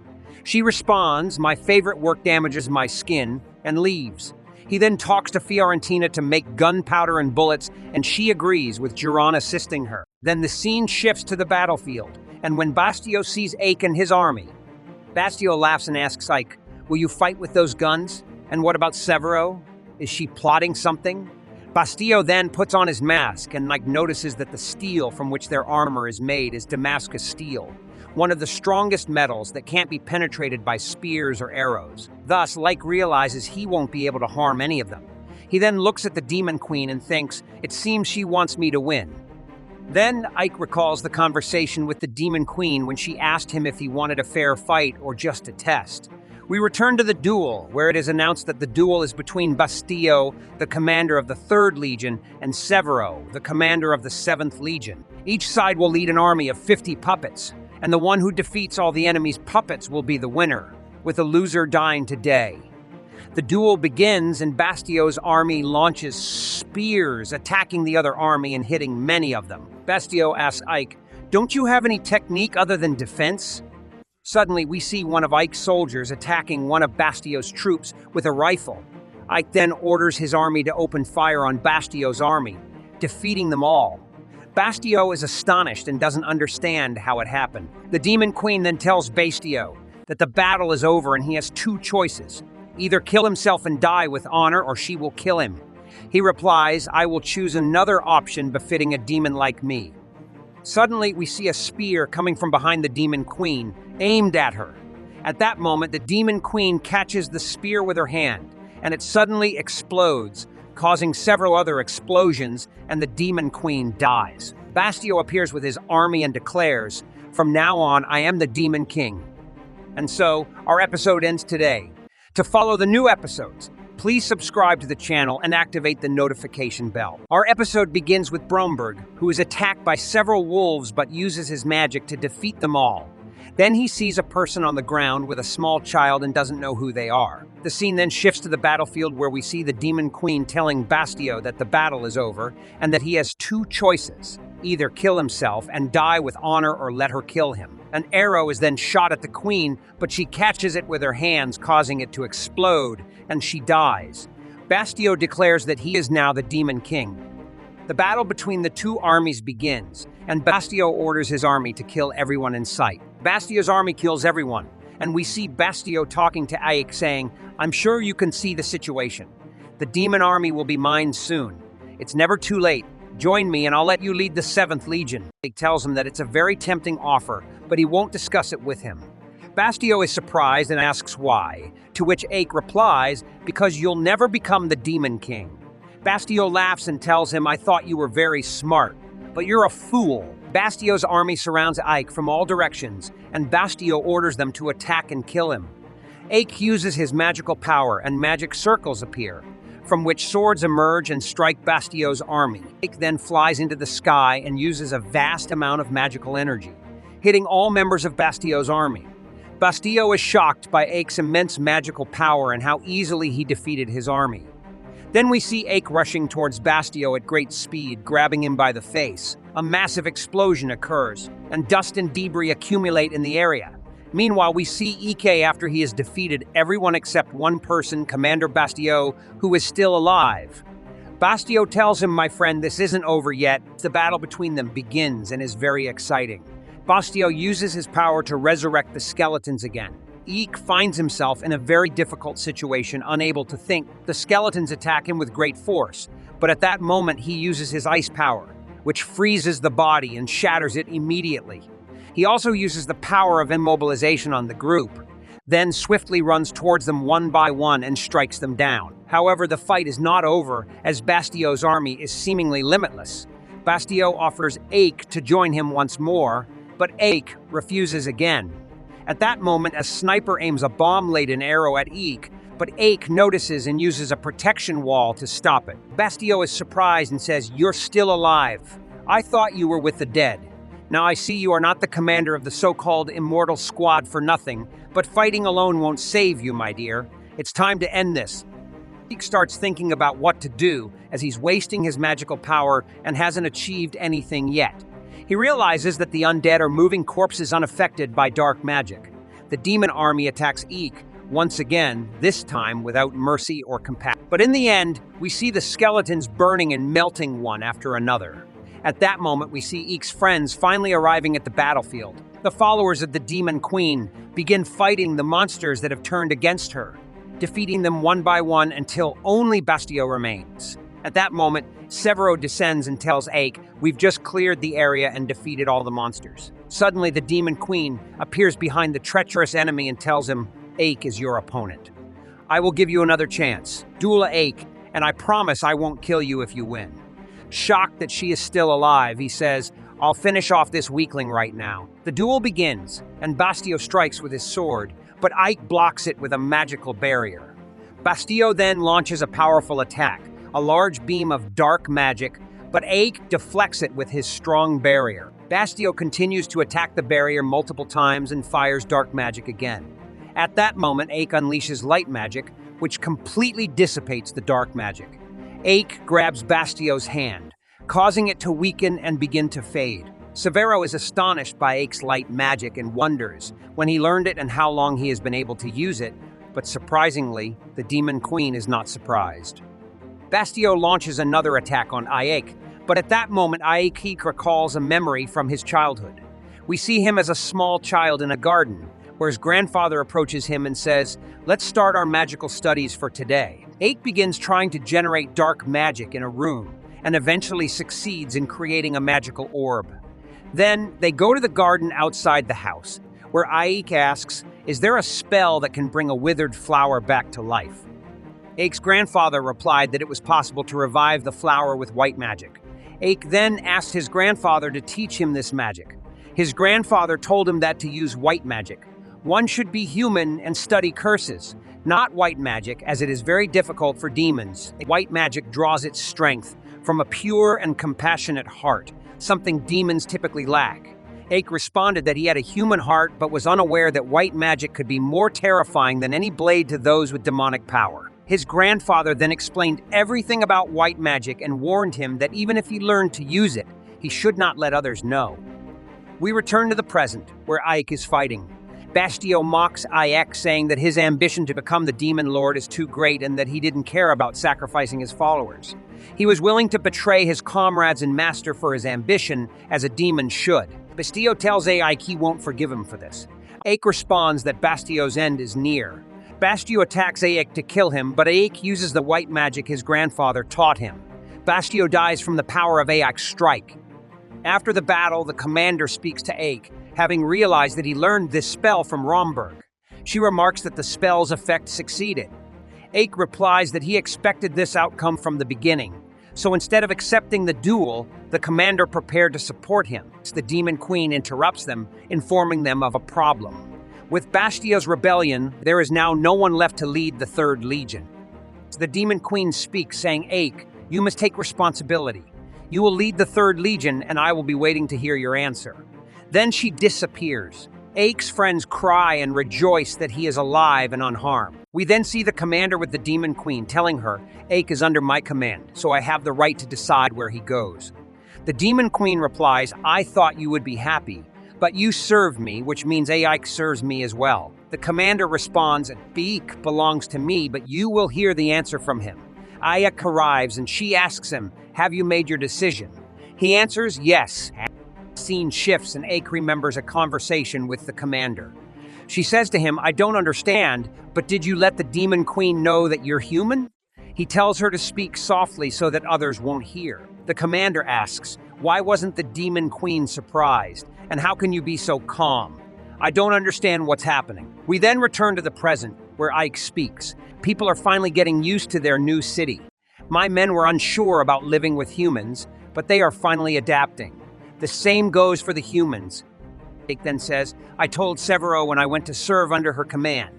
She responds, "My favorite work damages my skin," and leaves. He then talks to Fiorentina to make gunpowder and bullets, and she agrees, with Jiran assisting her. Then the scene shifts to the battlefield, and when Bastio sees Ike and his army, Bastio laughs and asks Ike, "Will you fight with those guns? And what about Severo? Is she plotting something?" Bastio then puts on his mask, and Ike notices that the steel from which their armor is made is Damascus steel, one of the strongest metals that can't be penetrated by spears or arrows. Thus, Ike realizes he won't be able to harm any of them. He then looks at the Demon Queen and thinks, "It seems she wants me to win." Then Ike recalls the conversation with the Demon Queen when she asked him if he wanted a fair fight or just a test. We return to the duel, where it is announced that the duel is between Bastillo, the commander of the 3rd Legion, and Severo, the commander of the 7th Legion. Each side will lead an army of 50 puppets, and the one who defeats all the enemy's puppets will be the winner, with a loser dying today. The duel begins and Bastillo's army launches spears, attacking the other army and hitting many of them. Bastillo asks Ike, "Don't you have any technique other than defense?" Suddenly, we see one of Ike's soldiers attacking one of Bastillo's troops with a rifle. Ike then orders his army to open fire on Bastillo's army, defeating them all. Bastillo is astonished and doesn't understand how it happened. The Demon Queen then tells Bastillo that the battle is over and he has 2 choices. Either kill himself and die with honor, or she will kill him. He replies, "I will choose another option befitting a demon like me." Suddenly, we see a spear coming from behind the Demon Queen, aimed at her. At that moment, the Demon Queen catches the spear with her hand, and it suddenly explodes, causing several other explosions, and the Demon Queen dies. Bastillo appears with his army and declares, "From now on, I am the Demon King." And so, our episode ends today. To follow the new episodes, please subscribe to the channel and activate the notification bell. Our episode begins with Bromberg, who is attacked by several wolves but uses his magic to defeat them all. Then he sees a person on the ground with a small child and doesn't know who they are. The scene then shifts to the battlefield where we see the Demon Queen telling Bastillo that the battle is over and that he has 2 choices: either kill himself and die with honor or let her kill him. An arrow is then shot at the queen, but she catches it with her hands, causing it to explode, and she dies. Bastillo declares that he is now the Demon King. The battle between the 2 armies begins, and Bastillo orders his army to kill everyone in sight. Bastillo's army kills everyone, and we see Bastillo talking to Ike saying, "I'm sure you can see the situation. The demon army will be mine soon. It's never too late. Join me and I'll let you lead the 7th Legion." Ike tells him that it's a very tempting offer, but he won't discuss it with him. Bastillo is surprised and asks why, to which Ike replies, "Because you'll never become the Demon King." Bastillo laughs and tells him, "I thought you were very smart, but you're a fool." Bastillo's army surrounds Ike from all directions, and Bastillo orders them to attack and kill him. Ike uses his magical power and magic circles appear, from which swords emerge and strike Bastillo's army. Ike then flies into the sky and uses a vast amount of magical energy, hitting all members of Bastillo's army. Bastillo is shocked by Ike's immense magical power and how easily he defeated his army. Then we see Ike rushing towards Bastillo at great speed, grabbing him by the face. A massive explosion occurs, and dust and debris accumulate in the area. Meanwhile, we see Ike after he has defeated everyone except one person, Commander Bastillo, who is still alive. Bastillo tells him, "My friend, this isn't over yet." The battle between them begins and is very exciting. Bastillo uses his power to resurrect the skeletons again. Ike finds himself in a very difficult situation, unable to think. The skeletons attack him with great force, but at that moment he uses his ice power, which freezes the body and shatters it immediately. He also uses the power of immobilization on the group, then swiftly runs towards them one by one and strikes them down. However, the fight is not over, as Bastillo's army is seemingly limitless. Bastillo offers Ike to join him once more, but Ike refuses again. At that moment, a sniper aims a bomb-laden arrow at Ike, but Ike notices and uses a protection wall to stop it. Bastillo is surprised and says, "You're still alive. I thought you were with the dead. Now I see you are not the commander of the so-called immortal squad for nothing, but fighting alone won't save you, my dear. It's time to end this." Ike starts thinking about what to do, as he's wasting his magical power and hasn't achieved anything yet. He realizes that the undead are moving corpses unaffected by dark magic. The demon army attacks Ike once again, this time without mercy or compassion. But in the end, we see the skeletons burning and melting one after another. At that moment, we see Ike's friends finally arriving at the battlefield. The followers of the Demon Queen begin fighting the monsters that have turned against her, defeating them one by one until only Bastillo remains. At that moment, Severo descends and tells Ike, "We've just cleared the area and defeated all the monsters." Suddenly, the Demon Queen appears behind the treacherous enemy and tells him, "Ike is your opponent. I will give you another chance. Duel Ike, and I promise I won't kill you if you win." Shocked that she is still alive, he says, "I'll finish off this weakling right now." The duel begins, and Bastio strikes with his sword, but Ike blocks it with a magical barrier. Bastio then launches a powerful attack, a large beam of dark magic, but Ike deflects it with his strong barrier. Bastio continues to attack the barrier multiple times and fires dark magic again. At that moment, Ike unleashes light magic, which completely dissipates the dark magic. Ike grabs Bastio's hand, causing it to weaken and begin to fade. Severo is astonished by Ike's light magic and wonders when he learned it and how long he has been able to use it, but surprisingly, the Demon Queen is not surprised. Bastio launches another attack on Ike, but at that moment Ike recalls a memory from his childhood. We see him as a small child in a garden, where his grandfather approaches him and says, "Let's start our magical studies for today." Ike begins trying to generate dark magic in a room, and eventually succeeds in creating a magical orb. Then, they go to the garden outside the house, where Ike asks, "Is there a spell that can bring a withered flower back to life?" Ike's grandfather replied that it was possible to revive the flower with white magic. Ike then asked his grandfather to teach him this magic. His grandfather told him that to use white magic, one should be human and study curses, not white magic, as it is very difficult for demons. White magic draws its strength from a pure and compassionate heart, something demons typically lack. Ike responded that he had a human heart but was unaware that white magic could be more terrifying than any blade to those with demonic power. His grandfather then explained everything about white magic and warned him that even if he learned to use it, he should not let others know. We return to the present, where Ike is fighting. Bastio mocks Ike, saying that his ambition to become the Demon Lord is too great and that he didn't care about sacrificing his followers. He was willing to betray his comrades and master for his ambition, as a demon should. Bastio tells Ike he won't forgive him for this. Ike responds that Bastio's end is near. Bastio attacks Ike to kill him, but Ike uses the white magic his grandfather taught him. Bastio dies from the power of Ike's strike. After the battle, the commander speaks to Ike, having realized that he learned this spell from Romberg. She remarks that the spell's effect succeeded. Ike replies that he expected this outcome from the beginning, so instead of accepting the duel, the commander prepared to support him. The Demon Queen interrupts them, informing them of a problem. With Bastio's rebellion, there is now no one left to lead the Third Legion. The Demon Queen speaks, saying, "Ike, you must take responsibility. You will lead the Third Legion, and I will be waiting to hear your answer." Then she disappears. Ike's friends cry and rejoice that he is alive and unharmed. We then see the commander with the Demon Queen telling her, "Ike is under my command, so I have the right to decide where he goes." The Demon Queen replies, "I thought you would be happy, but you serve me, which means Ike serves me as well." The commander responds, "Ike belongs to me, but you will hear the answer from him." Ike arrives and she asks him, "Have you made your decision?" He answers, "Yes." Scene shifts and Ike remembers a conversation with the commander. She says to him, "I don't understand, but did you let the Demon Queen know that you're human?" He tells her to speak softly so that others won't hear. The commander asks, "Why wasn't the Demon Queen surprised? And how can you be so calm? I don't understand what's happening." We then return to the present, where Ike speaks. People are finally getting used to their new city. My men were unsure about living with humans, but they are finally adapting. The same goes for the humans. Ike then says, "I told Severo when I went to serve under her command.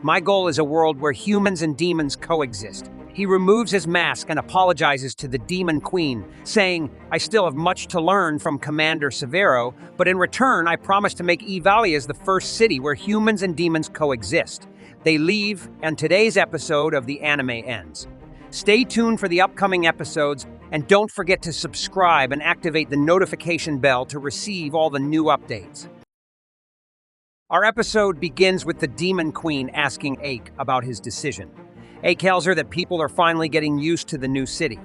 My goal is a world where humans and demons coexist." He removes his mask and apologizes to the Demon Queen, saying, "I still have much to learn from Commander Severo, but in return I promise to make Ivalia's the first city where humans and demons coexist." They leave, and today's episode of the anime ends. Stay tuned for the upcoming episodes, and don't forget to subscribe and activate the notification bell to receive all the new updates. Our episode begins with the Demon Queen asking Ike about his decision. Ike tells her that people are finally getting used to the new city.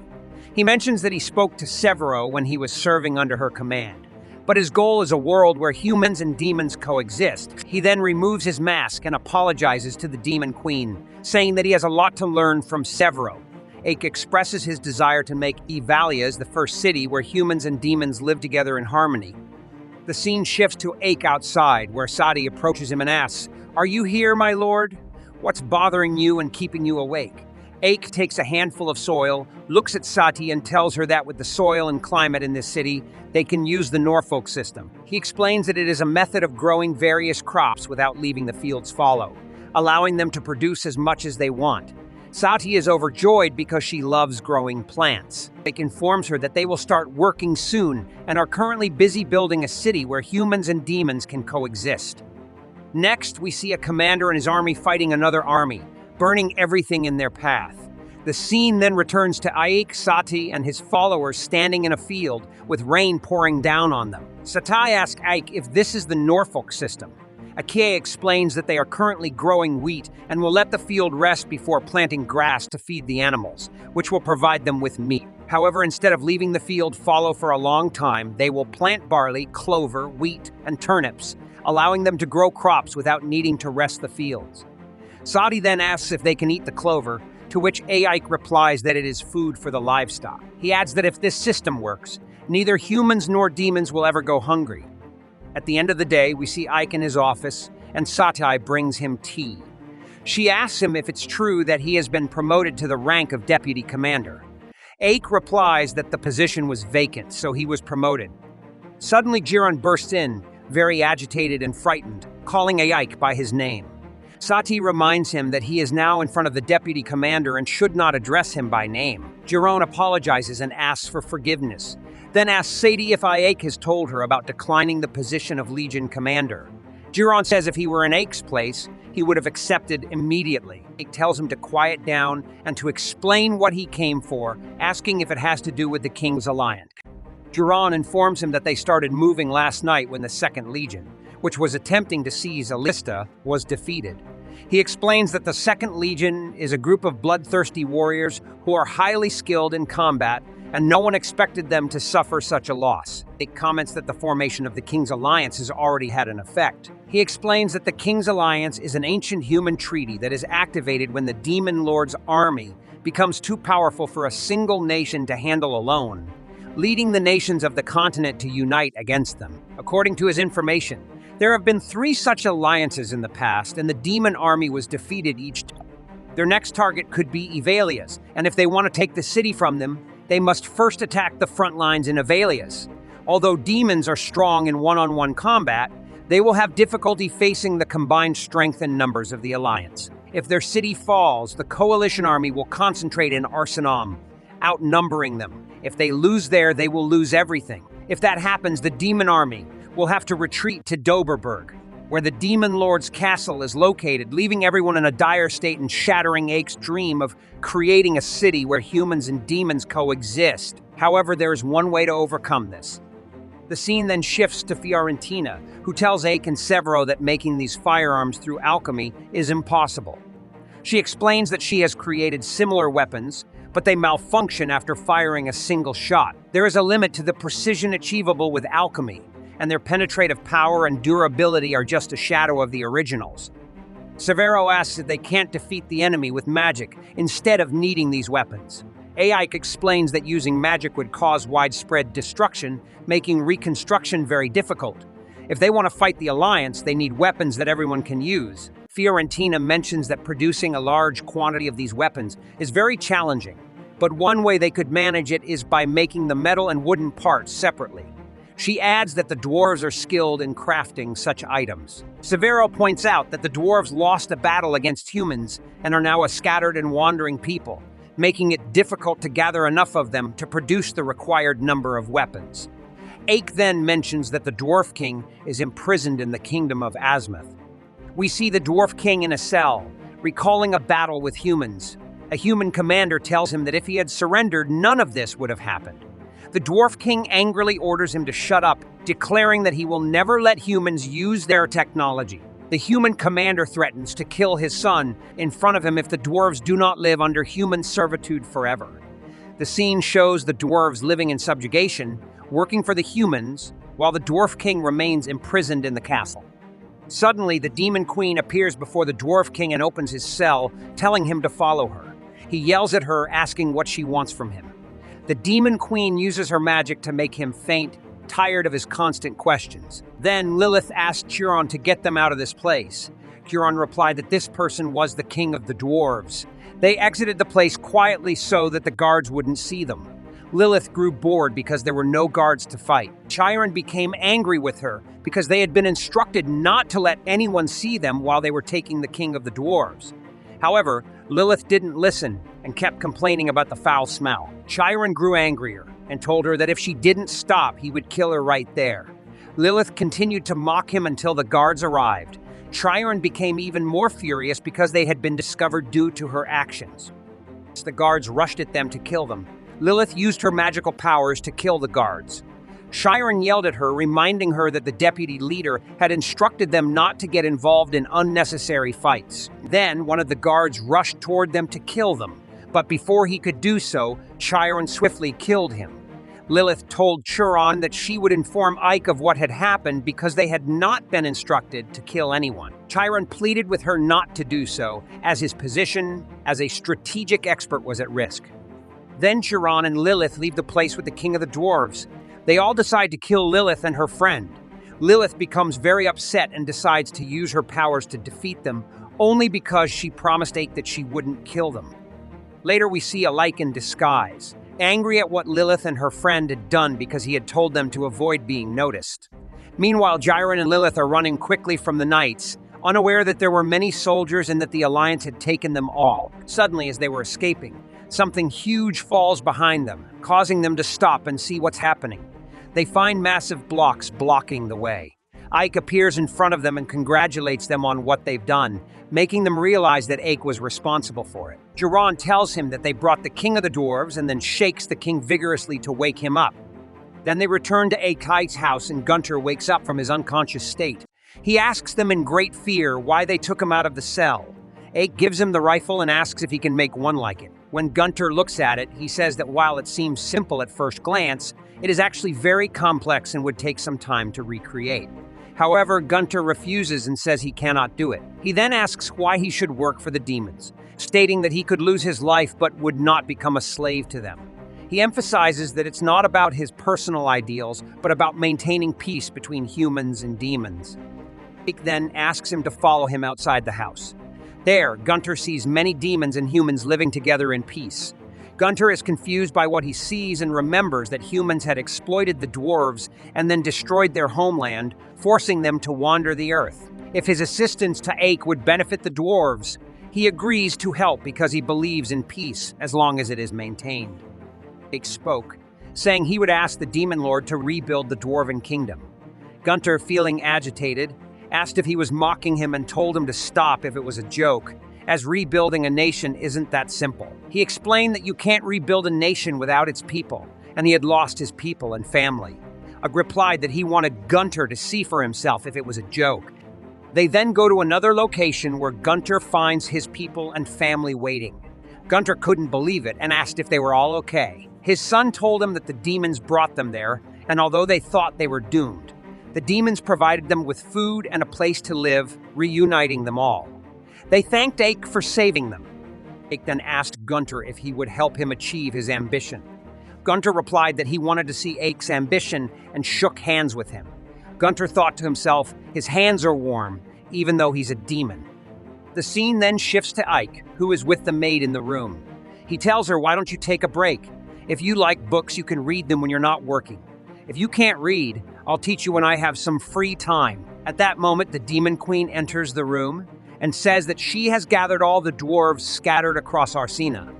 He mentions that he spoke to Severo when he was serving under her command, but his goal is a world where humans and demons coexist. He then removes his mask and apologizes to the Demon Queen, saying that he has a lot to learn from Severo. Ike expresses his desire to make Ivalia's the first city where humans and demons live together in harmony. The scene shifts to Ike outside, where Sadi approaches him and asks, "Are you here, my lord? What's bothering you and keeping you awake?" Ake takes a handful of soil, looks at Sati and tells her that with the soil and climate in this city, they can use the Norfolk system. He explains that it is a method of growing various crops without leaving the fields fallow, allowing them to produce as much as they want. Sati is overjoyed because she loves growing plants. Ake informs her that they will start working soon and are currently busy building a city where humans and demons can coexist. Next, we see a commander and his army fighting another army, burning everything in their path. The scene then returns to Ike, Sati, and his followers standing in a field with rain pouring down on them. Sati asks Ike if this is the Norfolk system. Ike explains that they are currently growing wheat and will let the field rest before planting grass to feed the animals, which will provide them with meat. However, instead of leaving the field fallow for a long time, they will plant barley, clover, wheat, and turnips, allowing them to grow crops without needing to rest the fields. Sati then asks if they can eat the clover, to which Ike replies that it is food for the livestock. He adds that if this system works, neither humans nor demons will ever go hungry. At the end of the day, we see Ike in his office, and Sati brings him tea. She asks him if it's true that he has been promoted to the rank of deputy commander. Ike replies that the position was vacant, so he was promoted. Suddenly, Jiron bursts in, very agitated and frightened, calling Ike by his name. Sati reminds him that he is now in front of the deputy commander and should not address him by name. Jiron apologizes and asks for forgiveness, then asks Sadie if Ike has told her about declining the position of Legion commander. Jiron says if he were in Ike's place, he would have accepted immediately. Ike tells him to quiet down and to explain what he came for, asking if it has to do with the King's Alliance. Jiron informs him that they started moving last night when the 2nd Legion, which was attempting to seize Alista, was defeated. He explains that the 2nd Legion is a group of bloodthirsty warriors who are highly skilled in combat, and no one expected them to suffer such a loss. He comments that the formation of the King's Alliance has already had an effect. He explains that the King's Alliance is an ancient human treaty that is activated when the Demon Lord's army becomes too powerful for a single nation to handle alone, leading the nations of the continent to unite against them. According to his information, there have been 3 such alliances in the past, and the demon army was defeated each time. Their next target could be Evalia's, and if they want to take the city from them, they must first attack the front lines in Evalia's. Although demons are strong in one-on-one combat, they will have difficulty facing the combined strength and numbers of the Alliance. If their city falls, the Coalition army will concentrate in Arsenam, outnumbering them. If they lose there, they will lose everything. If that happens, the demon army will have to retreat to Doberberg, where the Demon Lord's castle is located, leaving everyone in a dire state and shattering Ake's dream of creating a city where humans and demons coexist. However, there is one way to overcome this. The scene then shifts to Fiorentina, who tells Ake and Severo that making these firearms through alchemy is impossible. She explains that she has created similar weapons, but they malfunction after firing a single shot. There is a limit to the precision achievable with alchemy, and their penetrative power and durability are just a shadow of the originals. Severo asks if they can't defeat the enemy with magic instead of needing these weapons. Ike explains that using magic would cause widespread destruction, making reconstruction very difficult. If they want to fight the Alliance, they need weapons that everyone can use. Fiorentina mentions that producing a large quantity of these weapons is very challenging, but one way they could manage it is by making the metal and wooden parts separately. She adds that the dwarves are skilled in crafting such items. Severo points out that the dwarves lost a battle against humans and are now a scattered and wandering people, making it difficult to gather enough of them to produce the required number of weapons. Ake then mentions that the Dwarf King is imprisoned in the kingdom of Azimuth. We see the Dwarf King in a cell, recalling a battle with humans. A human commander tells him that if he had surrendered, none of this would have happened. The Dwarf King angrily orders him to shut up, declaring that he will never let humans use their technology. The human commander threatens to kill his son in front of him if the dwarves do not live under human servitude forever. The scene shows the dwarves living in subjugation, working for the humans, while the Dwarf King remains imprisoned in the castle. Suddenly, the Demon Queen appears before the Dwarf King and opens his cell, telling him to follow her. He yells at her, asking what she wants from him. The Demon Queen uses her magic to make him faint, tired of his constant questions. Then Lilith asked Chiron to get them out of this place. Chiron replied that this person was the king of the dwarves. They exited the place quietly so that the guards wouldn't see them. Lilith grew bored because there were no guards to fight. Chiron became angry with her because they had been instructed not to let anyone see them while they were taking the king of the dwarves. However, Lilith didn't listen and kept complaining about the foul smell. Chiron grew angrier and told her that if she didn't stop, he would kill her right there. Lilith continued to mock him until the guards arrived. Chiron became even more furious because they had been discovered due to her actions. The guards rushed at them to kill them. Lilith used her magical powers to kill the guards. Chiron yelled at her, reminding her that the deputy leader had instructed them not to get involved in unnecessary fights. Then one of the guards rushed toward them to kill them, but before he could do so, Chiron swiftly killed him. Lilith told Chiron that she would inform Ike of what had happened because they had not been instructed to kill anyone. Chiron pleaded with her not to do so, as his position as a strategic expert was at risk. Then Chiron and Lilith leave the place with the king of the dwarves. They all decide to kill Lilith and her friend. Lilith becomes very upset and decides to use her powers to defeat them, only because she promised Ike that she wouldn't kill them. Later we see Ike in disguise, angry at what Lilith and her friend had done because he had told them to avoid being noticed. Meanwhile, Chiron and Lilith are running quickly from the knights, unaware that there were many soldiers and that the Alliance had taken them all. Suddenly, as they were escaping, something huge falls behind them, causing them to stop and see what's happening. They find massive blocks blocking the way. Ike appears in front of them and congratulates them on what they've done, making them realize that Ike was responsible for it. Chiron tells him that they brought the king of the dwarves and then shakes the king vigorously to wake him up. Then they return to Ike's house and Gunter wakes up from his unconscious state. He asks them in great fear why they took him out of the cell. Ike gives him the rifle and asks if he can make one like it. When Gunter looks at it, he says that while it seems simple at first glance, it is actually very complex and would take some time to recreate. However, Gunter refuses and says he cannot do it. He then asks why he should work for the demons, stating that he could lose his life but would not become a slave to them. He emphasizes that it's not about his personal ideals, but about maintaining peace between humans and demons. Ike then asks him to follow him outside the house. There, Gunter sees many demons and humans living together in peace. Gunter is confused by what he sees and remembers that humans had exploited the dwarves and then destroyed their homeland, forcing them to wander the earth. If his assistance to Ike would benefit the dwarves, he agrees to help because he believes in peace as long as it is maintained. Ike spoke, saying he would ask the demon lord to rebuild the dwarven kingdom. Gunter, feeling agitated, asked if he was mocking him and told him to stop if it was a joke, as rebuilding a nation isn't that simple. He explained that you can't rebuild a nation without its people, and he had lost his people and family. Ike replied that he wanted Gunter to see for himself if it was a joke. They then go to another location where Gunter finds his people and family waiting. Gunter couldn't believe it and asked if they were all okay. His son told him that the demons brought them there, and although they thought they were doomed, the demons provided them with food and a place to live, reuniting them all. They thanked Ike for saving them. Ike then asked Gunter if he would help him achieve his ambition. Gunter replied that he wanted to see Ike's ambition and shook hands with him. Gunter thought to himself, his hands are warm, even though he's a demon. The scene then shifts to Ike, who is with the maid in the room. He tells her, "Why don't you take a break? If you like books, you can read them when you're not working. If you can't read, I'll teach you when I have some free time." At that moment, the demon queen enters the room and says that she has gathered all the dwarves scattered across Arsena.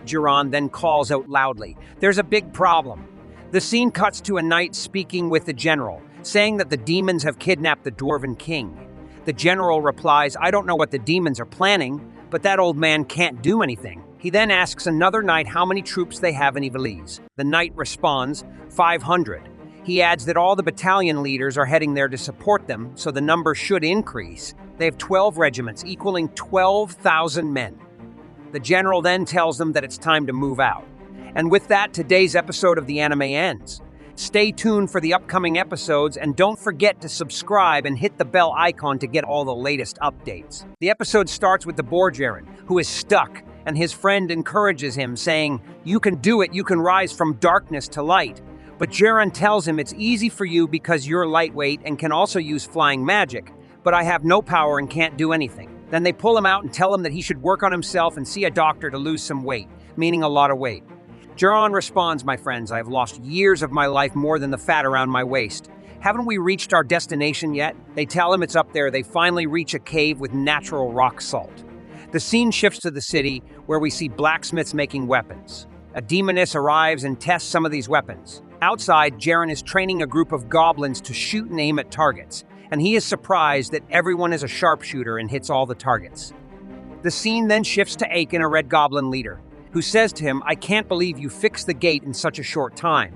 Chiron then calls out loudly, "There's a big problem." The scene cuts to a knight speaking with the general, saying that the demons have kidnapped the dwarven king. The general replies, "I don't know what the demons are planning, but that old man can't do anything." He then asks another knight how many troops they have in Ivalice. The knight responds, 500. He adds that all the battalion leaders are heading there to support them, so the number should increase. They have 12 regiments, equaling 12,000 men. The general then tells them that it's time to move out. And with that, today's episode of the anime ends. Stay tuned for the upcoming episodes, and don't forget to subscribe and hit the bell icon to get all the latest updates. The episode starts with the Borgerin, who is stuck, and his friend encourages him, saying, "You can do it, you can rise from darkness to light." But Jiren tells him, "It's easy for you because you're lightweight and can also use flying magic, but I have no power and can't do anything." Then they pull him out and tell him that he should work on himself and see a doctor to lose some weight, meaning a lot of weight. Jiron responds, "My friends, I have lost years of my life more than the fat around my waist. Haven't we reached our destination yet?" They tell him it's up there. They finally reach a cave with natural rock salt. The scene shifts to the city, where we see blacksmiths making weapons. A demoness arrives and tests some of these weapons. Outside, Jiren is training a group of goblins to shoot and aim at targets, and he is surprised that everyone is a sharpshooter and hits all the targets. The scene then shifts to Aiken, a red goblin leader, who says to him, "I can't believe you fixed the gate in such a short time.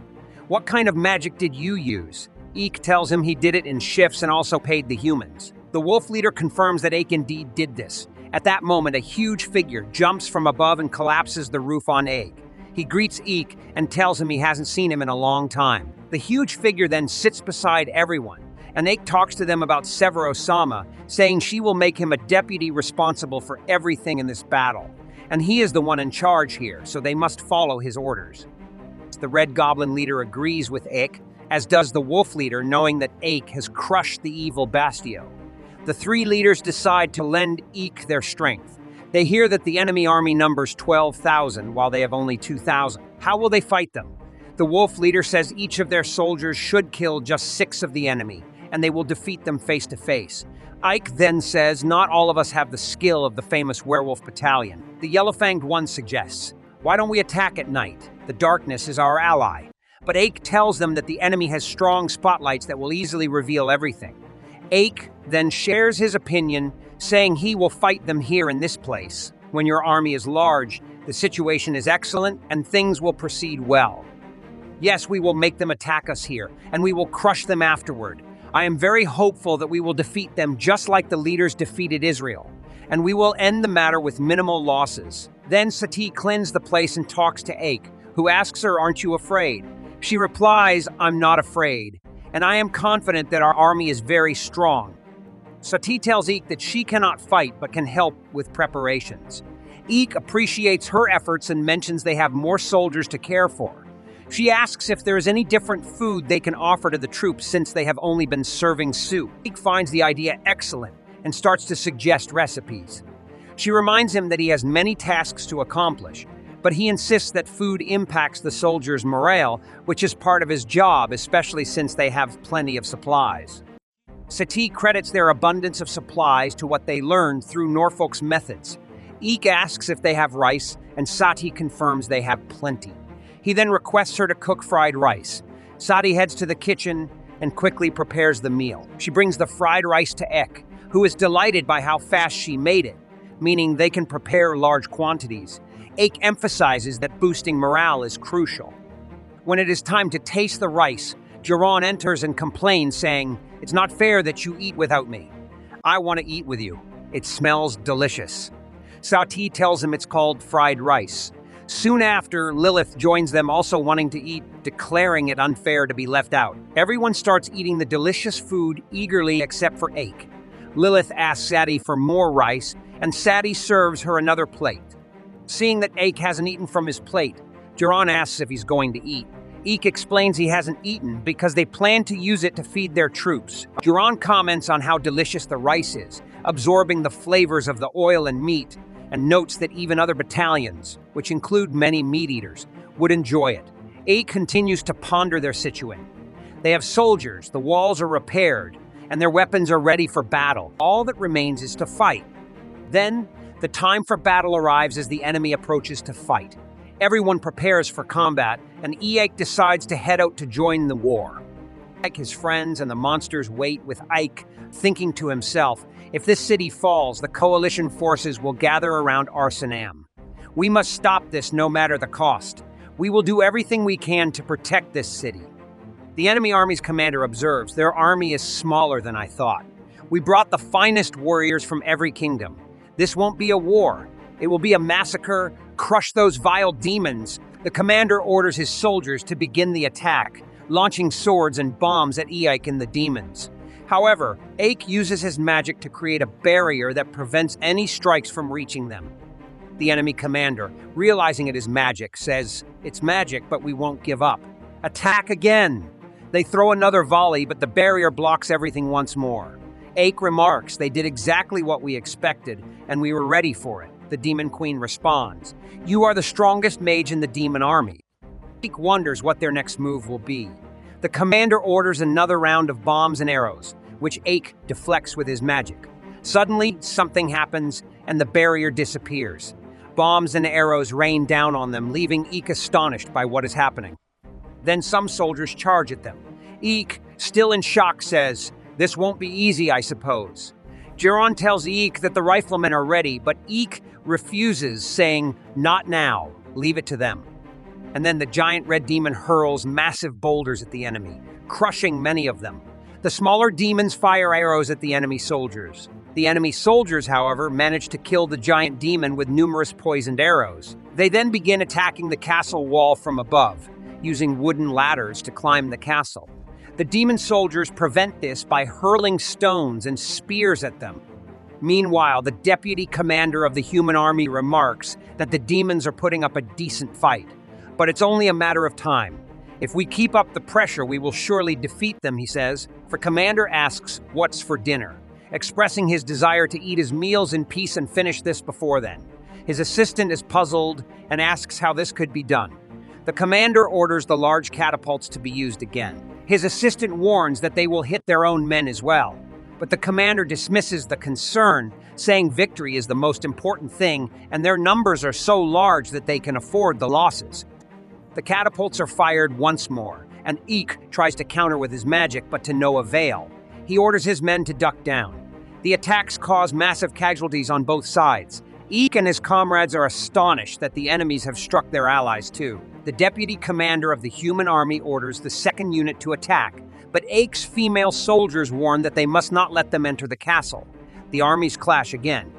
What kind of magic did you use?" Eek tells him he did it in shifts and also paid the humans. The wolf leader confirms that Ake indeed did this. At that moment, a huge figure jumps from above and collapses the roof on Ake. He greets Eek and tells him he hasn't seen him in a long time. The huge figure then sits beside everyone, and Ake talks to them about Severo-sama, saying she will make him a deputy responsible for everything in this battle. And he is the one in charge here, so they must follow his orders. The red goblin leader agrees with Ake, as does the wolf leader, knowing that Ake has crushed the evil Bastio. The three leaders decide to lend Ake their strength. They hear that the enemy army numbers 12,000 while they have only 2,000. How will they fight them? The wolf leader says each of their soldiers should kill just 6 of the enemy, and they will defeat them face to face. Ike then says not all of us have the skill of the famous werewolf battalion. The yellow-fanged one suggests, "Why don't we attack at night? The darkness is our ally." But Ake tells them that the enemy has strong spotlights that will easily reveal everything. Ake then shares his opinion, saying he will fight them here in this place. When your army is large, the situation is excellent and things will proceed well. Yes, we will make them attack us here, and we will crush them afterward. I am very hopeful that we will defeat them just like the leaders defeated Israel, and we will end the matter with minimal losses. Then Sati cleans the place and talks to Ake, who asks her, "Aren't you afraid?" She replies, "I'm not afraid, and I am confident that our army is very strong." Sati tells Ake that she cannot fight but can help with preparations. Ake appreciates her efforts and mentions they have more soldiers to care for. She asks if there is any different food they can offer to the troops since they have only been serving soup. Ake finds the idea excellent and starts to suggest recipes. She reminds him that he has many tasks to accomplish, but he insists that food impacts the soldiers' morale, which is part of his job, especially since they have plenty of supplies. Sati credits their abundance of supplies to what they learned through Norfolk's methods. Ake asks if they have rice, and Sati confirms they have plenty. He then requests her to cook fried rice. Sati heads to the kitchen and quickly prepares the meal. She brings the fried rice to Ek, who is delighted by how fast she made it, meaning they can prepare large quantities. Ake emphasizes that boosting morale is crucial. When it is time to taste the rice, Jiron enters and complains, saying, "It's not fair that you eat without me. I want to eat with you. It smells delicious." Sati tells him it's called fried rice. Soon after, Lilith joins them, also wanting to eat, declaring it unfair to be left out. Everyone starts eating the delicious food eagerly except for Ake. Lilith asks Sati for more rice, and Sati serves her another plate. Seeing that Ake hasn't eaten from his plate, Jiron asks if he's going to eat. Ake explains he hasn't eaten because they plan to use it to feed their troops. Jiron comments on how delicious the rice is, absorbing the flavors of the oil and meat, and notes that even other battalions, which include many meat-eaters, would enjoy it. Ake continues to ponder their situation. They have soldiers, the walls are repaired, and their weapons are ready for battle. All that remains is to fight. Then, the time for battle arrives as the enemy approaches to fight. Everyone prepares for combat, and Ike decides to head out to join the war. Ike, his friends, and the monsters wait, with Ike thinking to himself, "If this city falls, the coalition forces will gather around Arsenam. We must stop this no matter the cost. We will do everything we can to protect this city." The enemy army's commander observes, "Their army is smaller than I thought. We brought the finest warriors from every kingdom. This won't be a war. It will be a massacre. Crush those vile demons." The commander orders his soldiers to begin the attack, launching swords and bombs at Ike and the demons. However, Ake uses his magic to create a barrier that prevents any strikes from reaching them. The enemy commander, realizing it is magic, says, "It's magic, but we won't give up. Attack again!" They throw another volley, but the barrier blocks everything once more. Ake remarks, "They did exactly what we expected, and we were ready for it." The Demon Queen responds, "You are the strongest mage in the demon army." Ake wonders what their next move will be. The commander orders another round of bombs and arrows, which Ake deflects with his magic. Suddenly, something happens, and the barrier disappears. Bombs and arrows rain down on them, leaving Ake astonished by what is happening. Then some soldiers charge at them. Ake, still in shock, says, "This won't be easy, I suppose." Jiron tells Ake that the riflemen are ready, but Ake refuses, saying, "Not now, leave it to them." And then the giant red demon hurls massive boulders at the enemy, crushing many of them. The smaller demons fire arrows at the enemy soldiers. The enemy soldiers, however, manage to kill the giant demon with numerous poisoned arrows. They then begin attacking the castle wall from above, using wooden ladders to climb the castle. The demon soldiers prevent this by hurling stones and spears at them. Meanwhile, the deputy commander of the human army remarks that the demons are putting up a decent fight. But it's only a matter of time. If we keep up the pressure, we will surely defeat them, he says. The commander asks what's for dinner, expressing his desire to eat his meals in peace and finish this before then. His assistant is puzzled and asks how this could be done. The commander orders the large catapults to be used again. His assistant warns that they will hit their own men as well. But the commander dismisses the concern, saying victory is the most important thing, and their numbers are so large that they can afford the losses. The catapults are fired once more, and Ake tries to counter with his magic, but to no avail. He orders his men to duck down. The attacks cause massive casualties on both sides. Ake and his comrades are astonished that the enemies have struck their allies too. The deputy commander of the human army orders the second unit to attack, but Ake's female soldiers warn that they must not let them enter the castle. The armies clash again.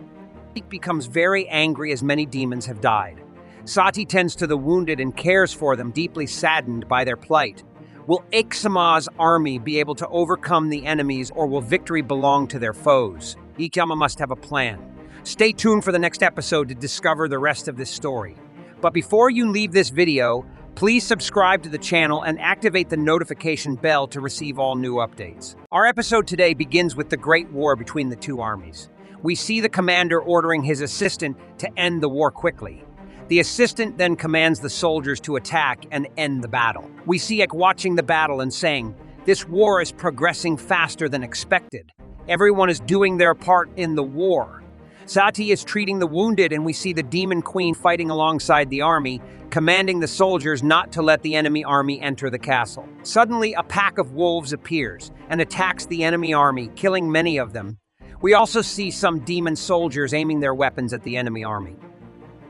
Ake becomes very angry as many demons have died. Sati tends to the wounded and cares for them, deeply saddened by their plight. Will Ake-sama's army be able to overcome the enemies, or will victory belong to their foes? Ikeyama must have a plan. Stay tuned for the next episode to discover the rest of this story. But before you leave this video, please subscribe to the channel and activate the notification bell to receive all new updates. Our episode today begins with the Great War between the two armies. We see the commander ordering his assistant to end the war quickly. The assistant then commands the soldiers to attack and end the battle. We see Ake watching the battle and saying, "This war is progressing faster than expected. Everyone is doing their part in the war." Sati is treating the wounded, and we see the Demon Queen fighting alongside the army, commanding the soldiers not to let the enemy army enter the castle. Suddenly, a pack of wolves appears and attacks the enemy army, killing many of them. We also see some demon soldiers aiming their weapons at the enemy army.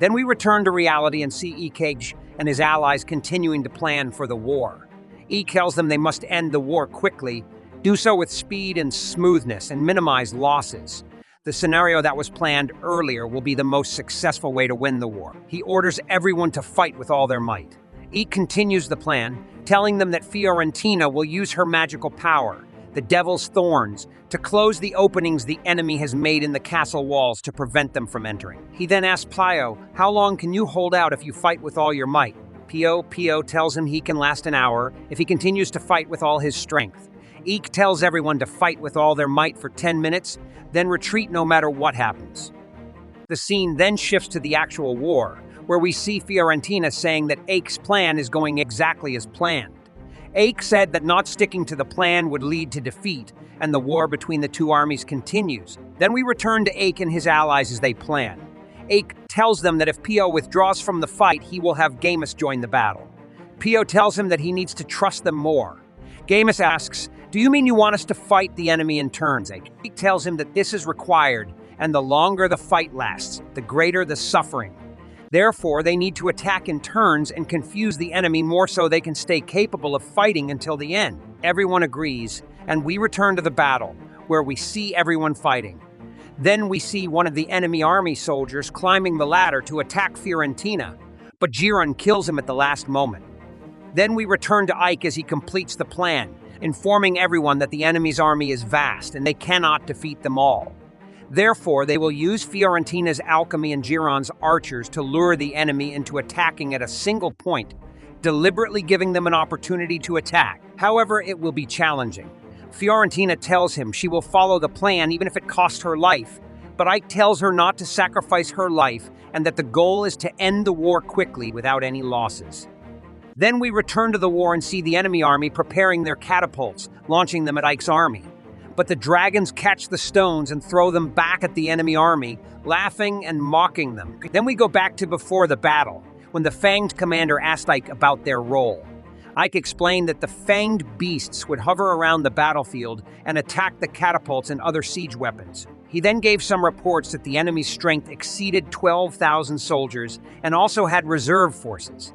Then we return to reality and see Ike and his allies continuing to plan for the war. Ike tells them they must end the war quickly, do so with speed and smoothness, and minimize losses. The scenario that was planned earlier will be the most successful way to win the war. He orders everyone to fight with all their might. Ike continues the plan, telling them that Fiorentina will use her magical power, the Devil's Thorns, to close the openings the enemy has made in the castle walls to prevent them from entering. He then asks Pio, "How long can you hold out if you fight with all your might?" Pio tells him he can last an hour if he continues to fight with all his strength. Ike tells everyone to fight with all their might for 10 minutes, then retreat no matter what happens. The scene then shifts to the actual war, where we see Fiorentina saying that Ake's plan is going exactly as planned. Ake said that not sticking to the plan would lead to defeat, and the war between the two armies continues. Then we return to Ake and his allies as they plan. Ake tells them that if Pio withdraws from the fight, he will have Gamus join the battle. Pio tells him that he needs to trust them more. Gamus asks, "Do you mean you want us to fight the enemy in turns?" Ake tells him that this is required, and the longer the fight lasts, the greater the suffering. Therefore, they need to attack in turns and confuse the enemy more so they can stay capable of fighting until the end. Everyone agrees, and we return to the battle, where we see everyone fighting. Then we see one of the enemy army soldiers climbing the ladder to attack Fiorentina, but Jiron kills him at the last moment. Then we return to Ike as he completes the plan, informing everyone that the enemy's army is vast and they cannot defeat them all. Therefore, they will use Fiorentina's alchemy and Jiron's archers to lure the enemy into attacking at a single point, deliberately giving them an opportunity to attack. However, it will be challenging. Fiorentina tells him she will follow the plan even if it costs her life, but Ike tells her not to sacrifice her life and that the goal is to end the war quickly without any losses. Then we return to the war and see the enemy army preparing their catapults, launching them at Ike's army. But the dragons catch the stones and throw them back at the enemy army, laughing and mocking them. Then we go back to before the battle, when the Fanged commander asked Ike about their role. Ike explained that the Fanged beasts would hover around the battlefield and attack the catapults and other siege weapons. He then gave some reports that the enemy's strength exceeded 12,000 soldiers and also had reserve forces.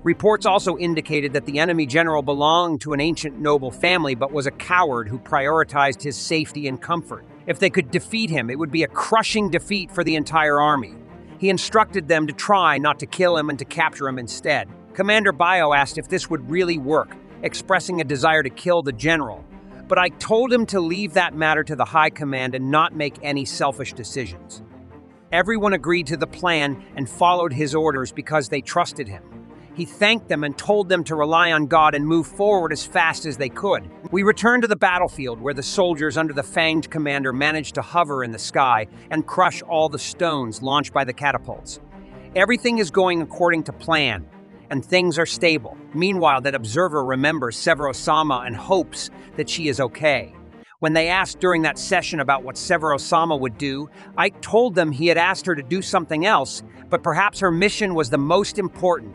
Reports also indicated that the enemy general belonged to an ancient noble family but was a coward who prioritized his safety and comfort. If they could defeat him, it would be a crushing defeat for the entire army. He instructed them to try not to kill him and to capture him instead. Commander Bio asked if this would really work, expressing a desire to kill the general. But I told him to leave that matter to the high command and not make any selfish decisions. Everyone agreed to the plan and followed his orders because they trusted him. He thanked them and told them to rely on God and move forward as fast as they could. We returned to the battlefield where the soldiers under the Fanged commander managed to hover in the sky and crush all the stones launched by the catapults. Everything is going according to plan, and things are stable. Meanwhile, that observer remembers Severo-sama and hopes that she is okay. When they asked during that session about what Severo-sama would do, Ike told them he had asked her to do something else, but perhaps her mission was the most important.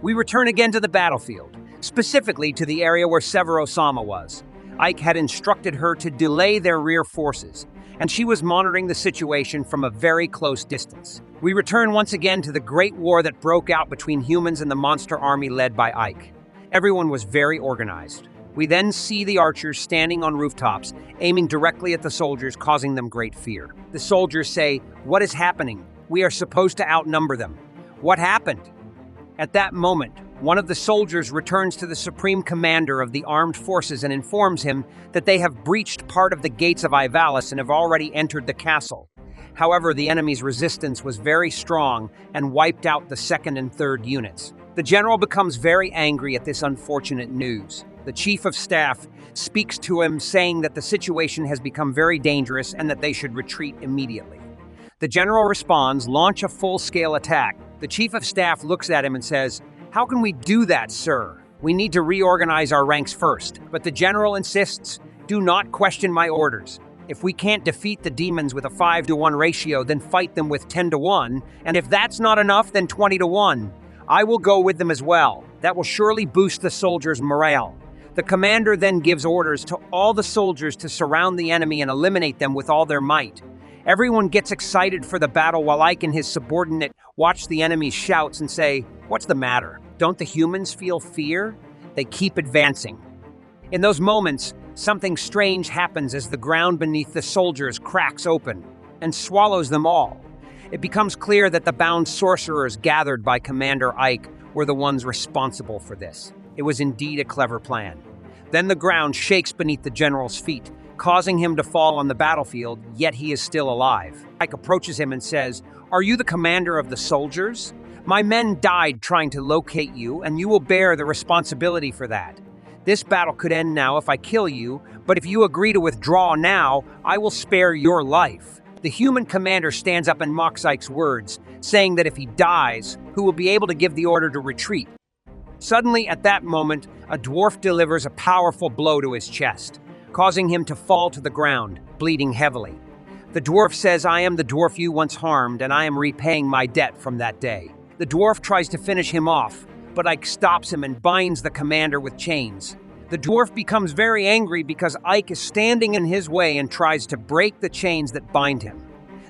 We return again to the battlefield, specifically to the area where Severo-sama was. Ike had instructed her to delay their rear forces, and she was monitoring the situation from a very close distance. We return once again to the great war that broke out between humans and the monster army led by Ike. Everyone was very organized. We then see the archers standing on rooftops, aiming directly at the soldiers, causing them great fear. The soldiers say, "What is happening? We are supposed to outnumber them. What happened?" At that moment, one of the soldiers returns to the supreme commander of the armed forces and informs him that they have breached part of the gates of Ivalis and have already entered the castle. However, the enemy's resistance was very strong and wiped out the second and third units. The general becomes very angry at this unfortunate news. The chief of staff speaks to him, saying that the situation has become very dangerous and that they should retreat immediately. The general responds, "Launch a full-scale attack." The chief of staff looks at him and says, "How can we do that, sir? We need to reorganize our ranks first." But the general insists, "Do not question my orders. If we can't defeat the demons with a 5-to-1 ratio, then fight them with 10-to-1, and if that's not enough, then 20-to-1. I will go with them as well. That will surely boost the soldiers' morale." The commander then gives orders to all the soldiers to surround the enemy and eliminate them with all their might. Everyone gets excited for the battle while Ike and his subordinate watch the enemy's shouts and say, "What's the matter? Don't the humans feel fear?" They keep advancing. In those moments, something strange happens as the ground beneath the soldiers cracks open and swallows them all. It becomes clear that the bound sorcerers gathered by Commander Ike were the ones responsible for this. It was indeed a clever plan. Then the ground shakes beneath the general's feet, causing him to fall on the battlefield, yet he is still alive. Ike approaches him and says, "Are you the commander of the soldiers? My men died trying to locate you, and you will bear the responsibility for that. This battle could end now if I kill you, but if you agree to withdraw now, I will spare your life." The human commander stands up and mocks Ike's words, saying that if he dies, who will be able to give the order to retreat? Suddenly, at that moment, a dwarf delivers a powerful blow to his chest, causing him to fall to the ground, bleeding heavily. The dwarf says, "I am the dwarf you once harmed, and I am repaying my debt from that day." The dwarf tries to finish him off, but Ike stops him and binds the commander with chains. The dwarf becomes very angry because Ike is standing in his way and tries to break the chains that bind him.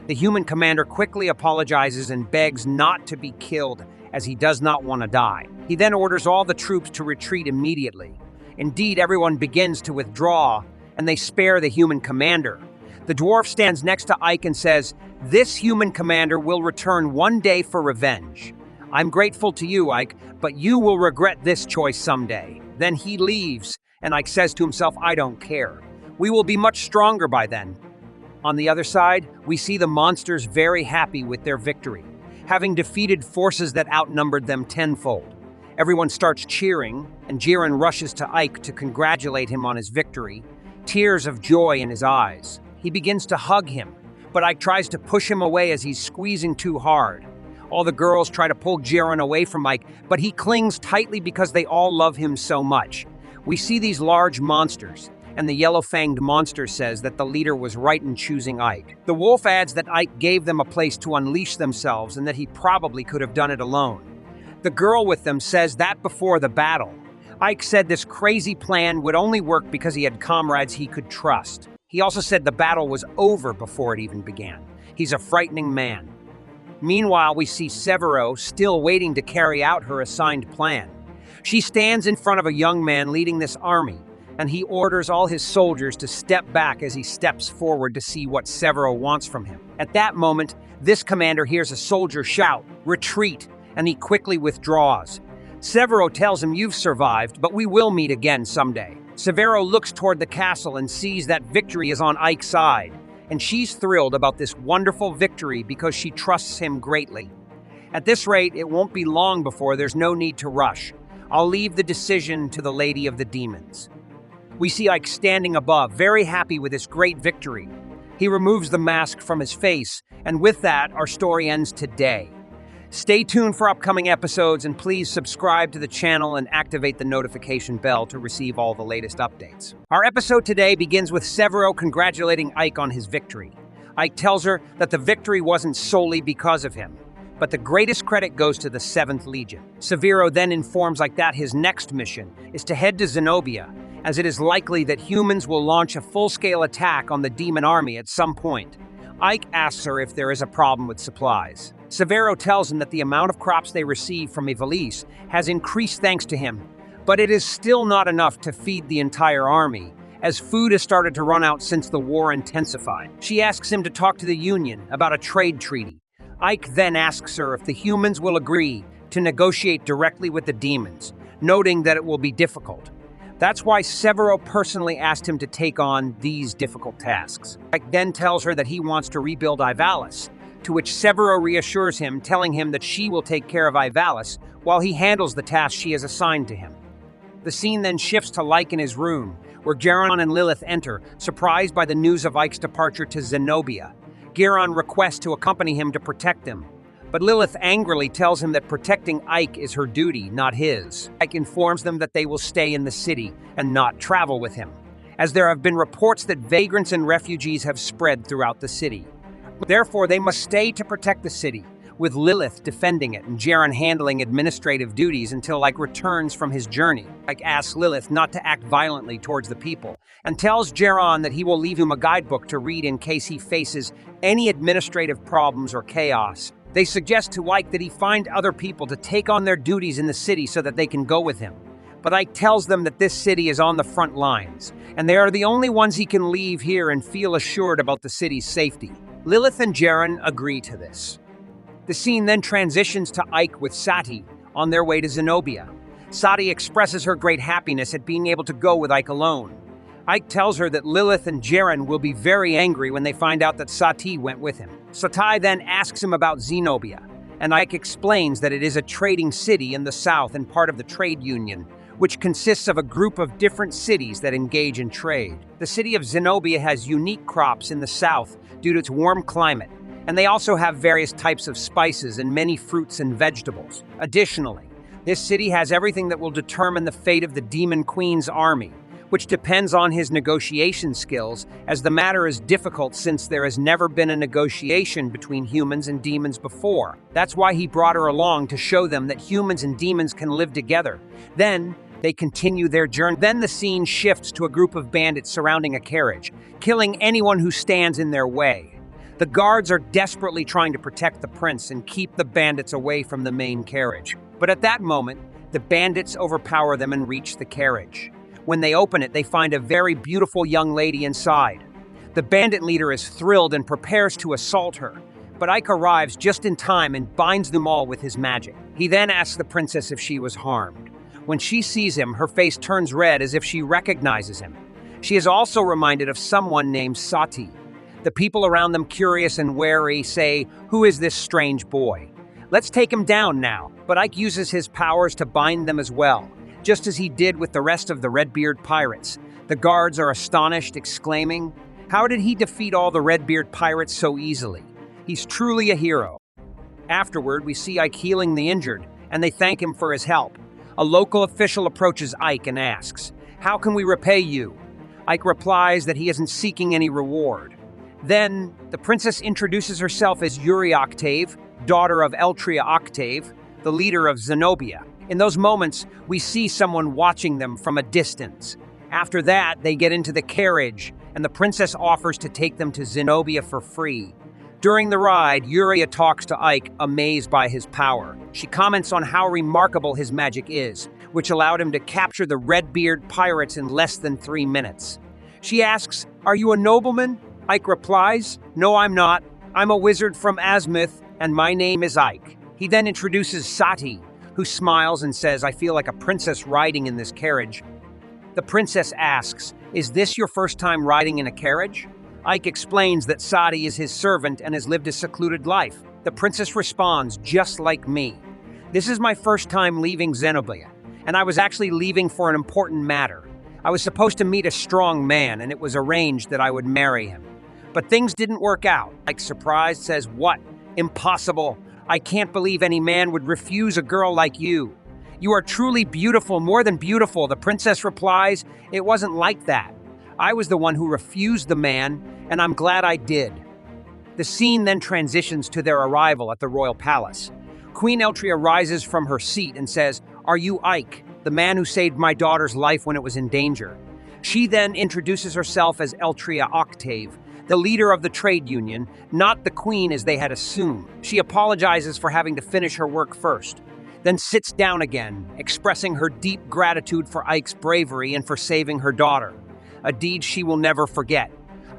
The human commander quickly apologizes and begs not to be killed, as he does not want to die. He then orders all the troops to retreat immediately. Indeed, everyone begins to withdraw, and they spare the human commander. The dwarf stands next to Ike and says, "This human commander will return one day for revenge. I'm grateful to you, Ike, but you will regret this choice someday." Then he leaves, and Ike says to himself, "I don't care. We will be much stronger by then." On the other side, we see the monsters very happy with their victory, having defeated forces that outnumbered them tenfold. Everyone starts cheering, and Jiren rushes to Ike to congratulate him on his victory. tears of joy in his eyes. He begins to hug him, but Ike tries to push him away as he's squeezing too hard. All the girls try to pull Jiren away from Ike, but he clings tightly because they all love him so much. We see these large monsters, and the yellow-fanged monster says that the leader was right in choosing Ike. The wolf adds that Ike gave them a place to unleash themselves and that he probably could have done it alone. The girl with them says that before the battle, Ike said this crazy plan would only work because he had comrades he could trust. He also said the battle was over before it even began. He's a frightening man. Meanwhile, we see Severo still waiting to carry out her assigned plan. She stands in front of a young man leading this army, and he orders all his soldiers to step back as he steps forward to see what Severo wants from him. At that moment, this commander hears a soldier shout, "Retreat," and he quickly withdraws. Severo tells him, "You've survived, but we will meet again someday." Severo looks toward the castle and sees that victory is on Ike's side, and she's thrilled about this wonderful victory because she trusts him greatly. At this rate, it won't be long before there's no need to rush. I'll leave the decision to the Lady of the Demons. We see Ike standing above, very happy with this great victory. He removes the mask from his face, and with that, our story ends today. Stay tuned for upcoming episodes, and please subscribe to the channel and activate the notification bell to receive all the latest updates. Our episode today begins with Severo congratulating Ike on his victory. Ike tells her that the victory wasn't solely because of him, but the greatest credit goes to the 7th Legion. Severo then informs Ike that his next mission is to head to Zenobia, as it is likely that humans will launch a full-scale attack on the demon army at some point. Ike asks her if there is a problem with supplies. Severo tells him that the amount of crops they receive from Ivalice has increased thanks to him, but it is still not enough to feed the entire army, as food has started to run out since the war intensified. She asks him to talk to the Union about a trade treaty. Ike then asks her if the humans will agree to negotiate directly with the demons, noting that it will be difficult. That's why Severo personally asked him to take on these difficult tasks. Ike then tells her that he wants to rebuild Ivalice, to which Severo reassures him, telling him that she will take care of Ivalice while he handles the task she has assigned to him. The scene then shifts to Ike in his room, where Geron and Lilith enter, surprised by the news of Ike's departure to Zenobia. Geron requests to accompany him to protect them, but Lilith angrily tells him that protecting Ike is her duty, not his. Ike informs them that they will stay in the city and not travel with him, as there have been reports that vagrants and refugees have spread throughout the city. Therefore, they must stay to protect the city, with Lilith defending it and Geron handling administrative duties until Ike returns from his journey. Ike asks Lilith not to act violently towards the people, and tells Geron that he will leave him a guidebook to read in case he faces any administrative problems or chaos. They suggest to Ike that he find other people to take on their duties in the city so that they can go with him. But Ike tells them that this city is on the front lines, and they are the only ones he can leave here and feel assured about the city's safety. Lilith and Geron agree to this. The scene then transitions to Ike with Sati on their way to Zenobia. Sati expresses her great happiness at being able to go with Ike alone. Ike tells her that Lilith and Geron will be very angry when they find out that Sati went with him. Sati then asks him about Zenobia, and Ike explains that it is a trading city in the south and part of the trade union, which consists of a group of different cities that engage in trade. The city of Zenobia has unique crops in the south due to its warm climate, and they also have various types of spices and many fruits and vegetables. Additionally, this city has everything that will determine the fate of the Demon Queen's army, which depends on his negotiation skills, as the matter is difficult since there has never been a negotiation between humans and demons before. That's why he brought her along, to show them that humans and demons can live together. Then, they continue their journey. Then the scene shifts to a group of bandits surrounding a carriage, killing anyone who stands in their way. The guards are desperately trying to protect the prince and keep the bandits away from the main carriage. But at that moment, the bandits overpower them and reach the carriage. When they open it, they find a very beautiful young lady inside. The bandit leader is thrilled and prepares to assault her, but Ike arrives just in time and binds them all with his magic. He then asks the princess if she was harmed. When she sees him, her face turns red as if she recognizes him. She is also reminded of someone named Sati. The people around them, curious and wary, say, "Who is this strange boy? Let's take him down now." But Ike uses his powers to bind them as well. just as he did with the rest of the Redbeard pirates. The guards are astonished, exclaiming, "How did he defeat all the Redbeard pirates so easily? He's truly a hero." Afterward, we see Ike healing the injured, and they thank him for his help. A local official approaches Ike and asks, "How can we repay you?" Ike replies that he isn't seeking any reward. Then, the princess introduces herself as Yuri Octave, daughter of Eltria Octave, the leader of Zenobia. In those moments, we see someone watching them from a distance. After that, they get into the carriage, and the princess offers to take them to Zenobia for free. During the ride, Yuria talks to Ike, amazed by his power. She comments on how remarkable his magic is, which allowed him to capture the Redbeard pirates in less than 3 minutes. She asks, "Are you a nobleman?" Ike replies, "No, I'm not. I'm a wizard from Azimuth, and my name is Ike." He then introduces Sati, who smiles and says, "I feel like a princess riding in this carriage." The princess asks, "Is this your first time riding in a carriage?" Ike explains that Sati is his servant and has lived a secluded life. The princess responds, "Just like me. This is my first time leaving Zenobia, and I was actually leaving for an important matter. I was supposed to meet a strong man, and it was arranged that I would marry him. But things didn't work out." Ike, surprised, says, "What? Impossible. I can't believe any man would refuse a girl like you. You are truly beautiful, more than beautiful." The princess replies, "It wasn't like that. I was the one who refused the man, and I'm glad I did." The scene then transitions to their arrival at the royal palace. Queen Eltria rises from her seat and says, "Are you Ike, the man who saved my daughter's life when it was in danger?" She then introduces herself as Eltria Octave, the leader of the trade union, not the queen as they had assumed. She apologizes for having to finish her work first, then sits down again, expressing her deep gratitude for Ike's bravery and for saving her daughter, a deed she will never forget.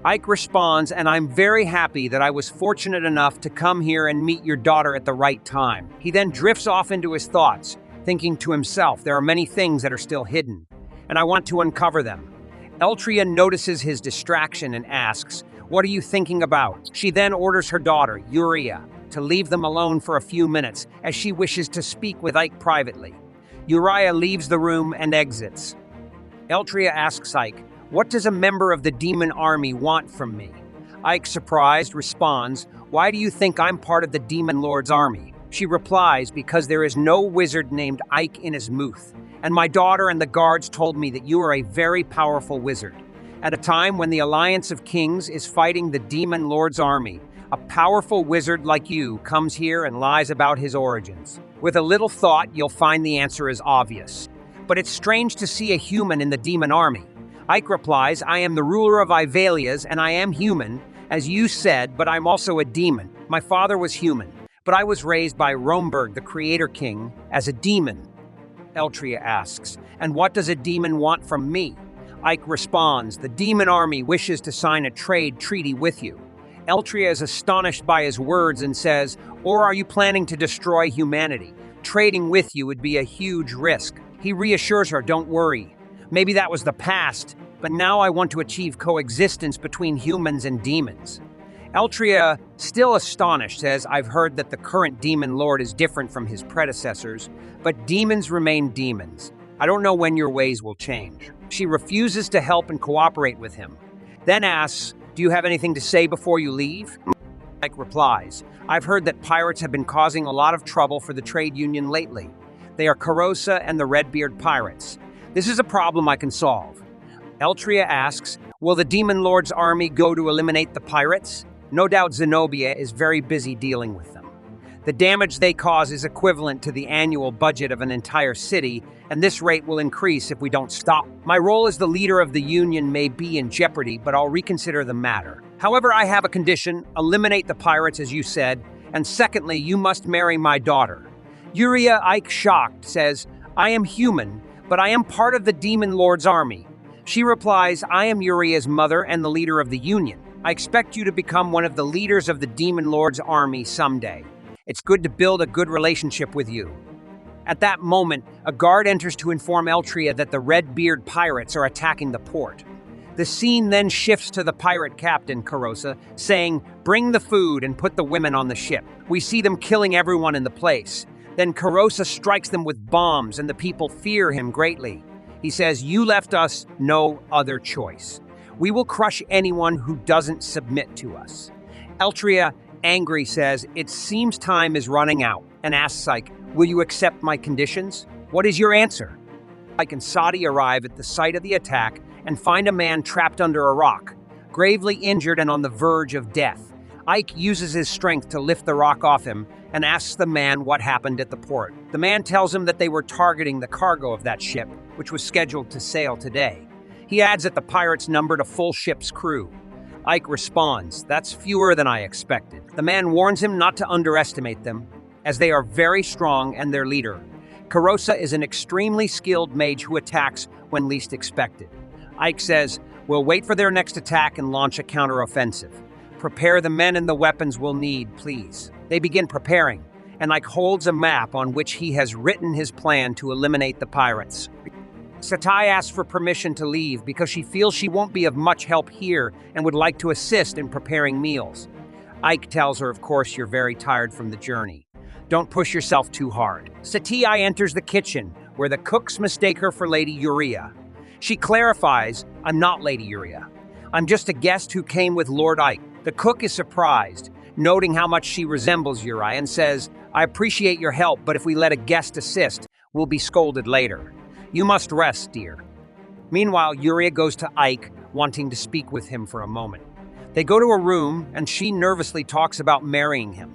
Ike responds, "And I'm very happy that I was fortunate enough to come here and meet your daughter at the right time." He then drifts off into his thoughts, thinking to himself, "There are many things that are still hidden, and I want to uncover them." Eltria notices his distraction and asks, "What are you thinking about?" She then orders her daughter, Yuria, to leave them alone for a few minutes, as she wishes to speak with Ike privately. Uriah leaves the room and exits. Eltria asks Ike, "What does a member of the demon army want from me?" Ike, surprised, responds, "Why do you think I'm part of the demon lord's army?" She replies, "Because there is no wizard named Ike in Azimuth, and my daughter and the guards told me that you are a very powerful wizard. At a time when the Alliance of Kings is fighting the demon lord's army, a powerful wizard like you comes here and lies about his origins. With a little thought, you'll find the answer is obvious. But it's strange to see a human in the demon army." Ike replies, "I am the ruler of Ivalias, and I am human, as you said, but I'm also a demon. My father was human, but I was raised by Romberg, the creator king, as a demon." Eltria asks, "And what does a demon want from me?" Ike responds, "The demon army wishes to sign a trade treaty with you." Eltria is astonished by his words and says, "Or are you planning to destroy humanity? Trading with you would be a huge risk." He reassures her, "Don't worry. Maybe that was the past, but now I want to achieve coexistence between humans and demons." Eltria, still astonished, says, "I've heard that the current demon lord is different from his predecessors, but demons remain demons. I don't know when your ways will change." She refuses to help and cooperate with him, then asks, "Do you have anything to say before you leave?" Ike replies, "I've heard that pirates have been causing a lot of trouble for the trade union lately. They are Karosa and the Redbeard pirates. This is a problem I can solve." Eltria asks, "Will the Demon Lord's army go to eliminate the pirates?" No doubt Zenobia is very busy dealing with them. The damage they cause is equivalent to the annual budget of an entire city, and this rate will increase if we don't stop. My role as the leader of the union may be in jeopardy, but I'll reconsider the matter. However, I have a condition: eliminate the pirates, as you said, and secondly, you must marry my daughter." Yuria, Ike, shocked, says, "I am human, but I am part of the Demon Lord's army." She replies, "I am Uria's mother and the leader of the union. I expect you to become one of the leaders of the Demon Lord's army someday. It's good to build a good relationship with you." At that moment, a guard enters to inform Eltria that the Redbeard pirates are attacking the port. The scene then shifts to the pirate captain, Karosa, saying, "Bring the food and put the women on the ship." We see them killing everyone in the place. Then Kurosa strikes them with bombs and the people fear him greatly. He says, "You left us no other choice. We will crush anyone who doesn't submit to us." Eltria, angry, says, "It seems time is running out," and asks Ike, "Will you accept my conditions? What is your answer?" Ike and Sati arrive at the site of the attack and find a man trapped under a rock, gravely injured and on the verge of death. Ike uses his strength to lift the rock off him and asks the man what happened at the port. The man tells him that they were targeting the cargo of that ship, which was scheduled to sail today. He adds that the pirates numbered a full ship's crew. Ike responds, "That's fewer than I expected." The man warns him not to underestimate them, as they are very strong and their leader, Kurosa, is an extremely skilled mage who attacks when least expected. Ike says, "We'll wait for their next attack and launch a counteroffensive. Prepare the men and the weapons we'll need, please." They begin preparing, and Ike holds a map on which he has written his plan to eliminate the pirates. Satai asks for permission to leave because she feels she won't be of much help here and would like to assist in preparing meals. Ike tells her, "Of course, you're very tired from the journey. Don't push yourself too hard." Satai enters the kitchen, where the cooks mistake her for Lady Uria. She clarifies, "I'm not Lady Uria. I'm just a guest who came with Lord Ike." The cook is surprised, noting how much she resembles Uria, and says, "I appreciate your help, but if we let a guest assist, we'll be scolded later. You must rest, dear." Meanwhile, Uria goes to Ike, wanting to speak with him for a moment. They go to a room, and she nervously talks about marrying him.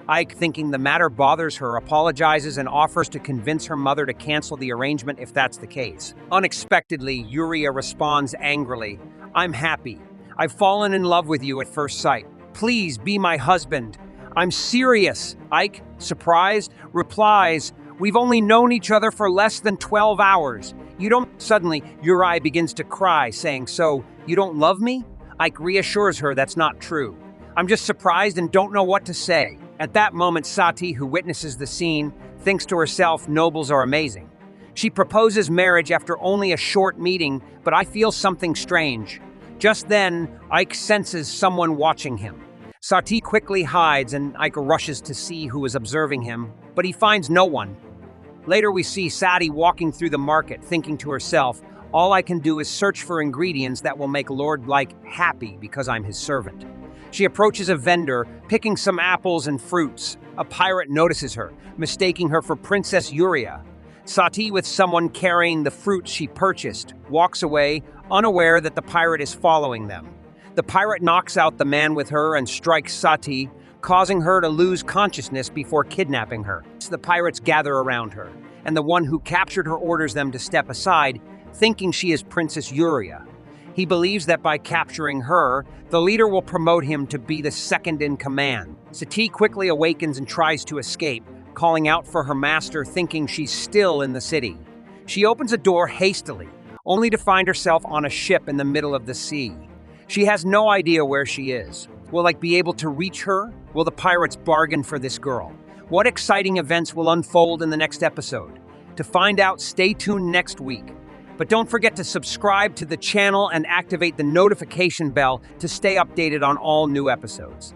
Ike, thinking the matter bothers her, apologizes and offers to convince her mother to cancel the arrangement if that's the case. Unexpectedly, Uria responds angrily, "I'm happy. I've fallen in love with you at first sight. Please be my husband. I'm serious." Ike, surprised, replies, "We've only known each other for less than 12 hours. You don't..." Suddenly, Uri begins to cry, saying, "So, you don't love me?" Ike reassures her that's not true. "I'm just surprised and don't know what to say." At that moment, Sati, who witnesses the scene, thinks to herself, "Nobles are amazing." She proposes marriage after only a short meeting, but I feel something strange. Just then, Ike senses someone watching him. Sati quickly hides and Ike rushes to see who is observing him, but he finds no one. Later we see Sati walking through the market, thinking to herself, "All I can do is search for ingredients that will make Lord Like happy because I'm his servant." She approaches a vendor, picking some apples and fruits. A pirate notices her, mistaking her for Princess Uria. Sati, with someone carrying the fruits she purchased, walks away, unaware that the pirate is following them. The pirate knocks out the man with her and strikes Sati, causing her to lose consciousness before kidnapping her. The pirates gather around her, and the one who captured her orders them to step aside, thinking she is Princess Uria. He believes that by capturing her, the leader will promote him to be the second in command. Sati quickly awakens and tries to escape, calling out for her master, thinking she's still in the city. She opens a door hastily, only to find herself on a ship in the middle of the sea. She has no idea where she is. Will Ike be able to reach her? Will the pirates bargain for this girl? What exciting events will unfold in the next episode? To find out, stay tuned next week. But don't forget to subscribe to the channel and activate the notification bell to stay updated on all new episodes.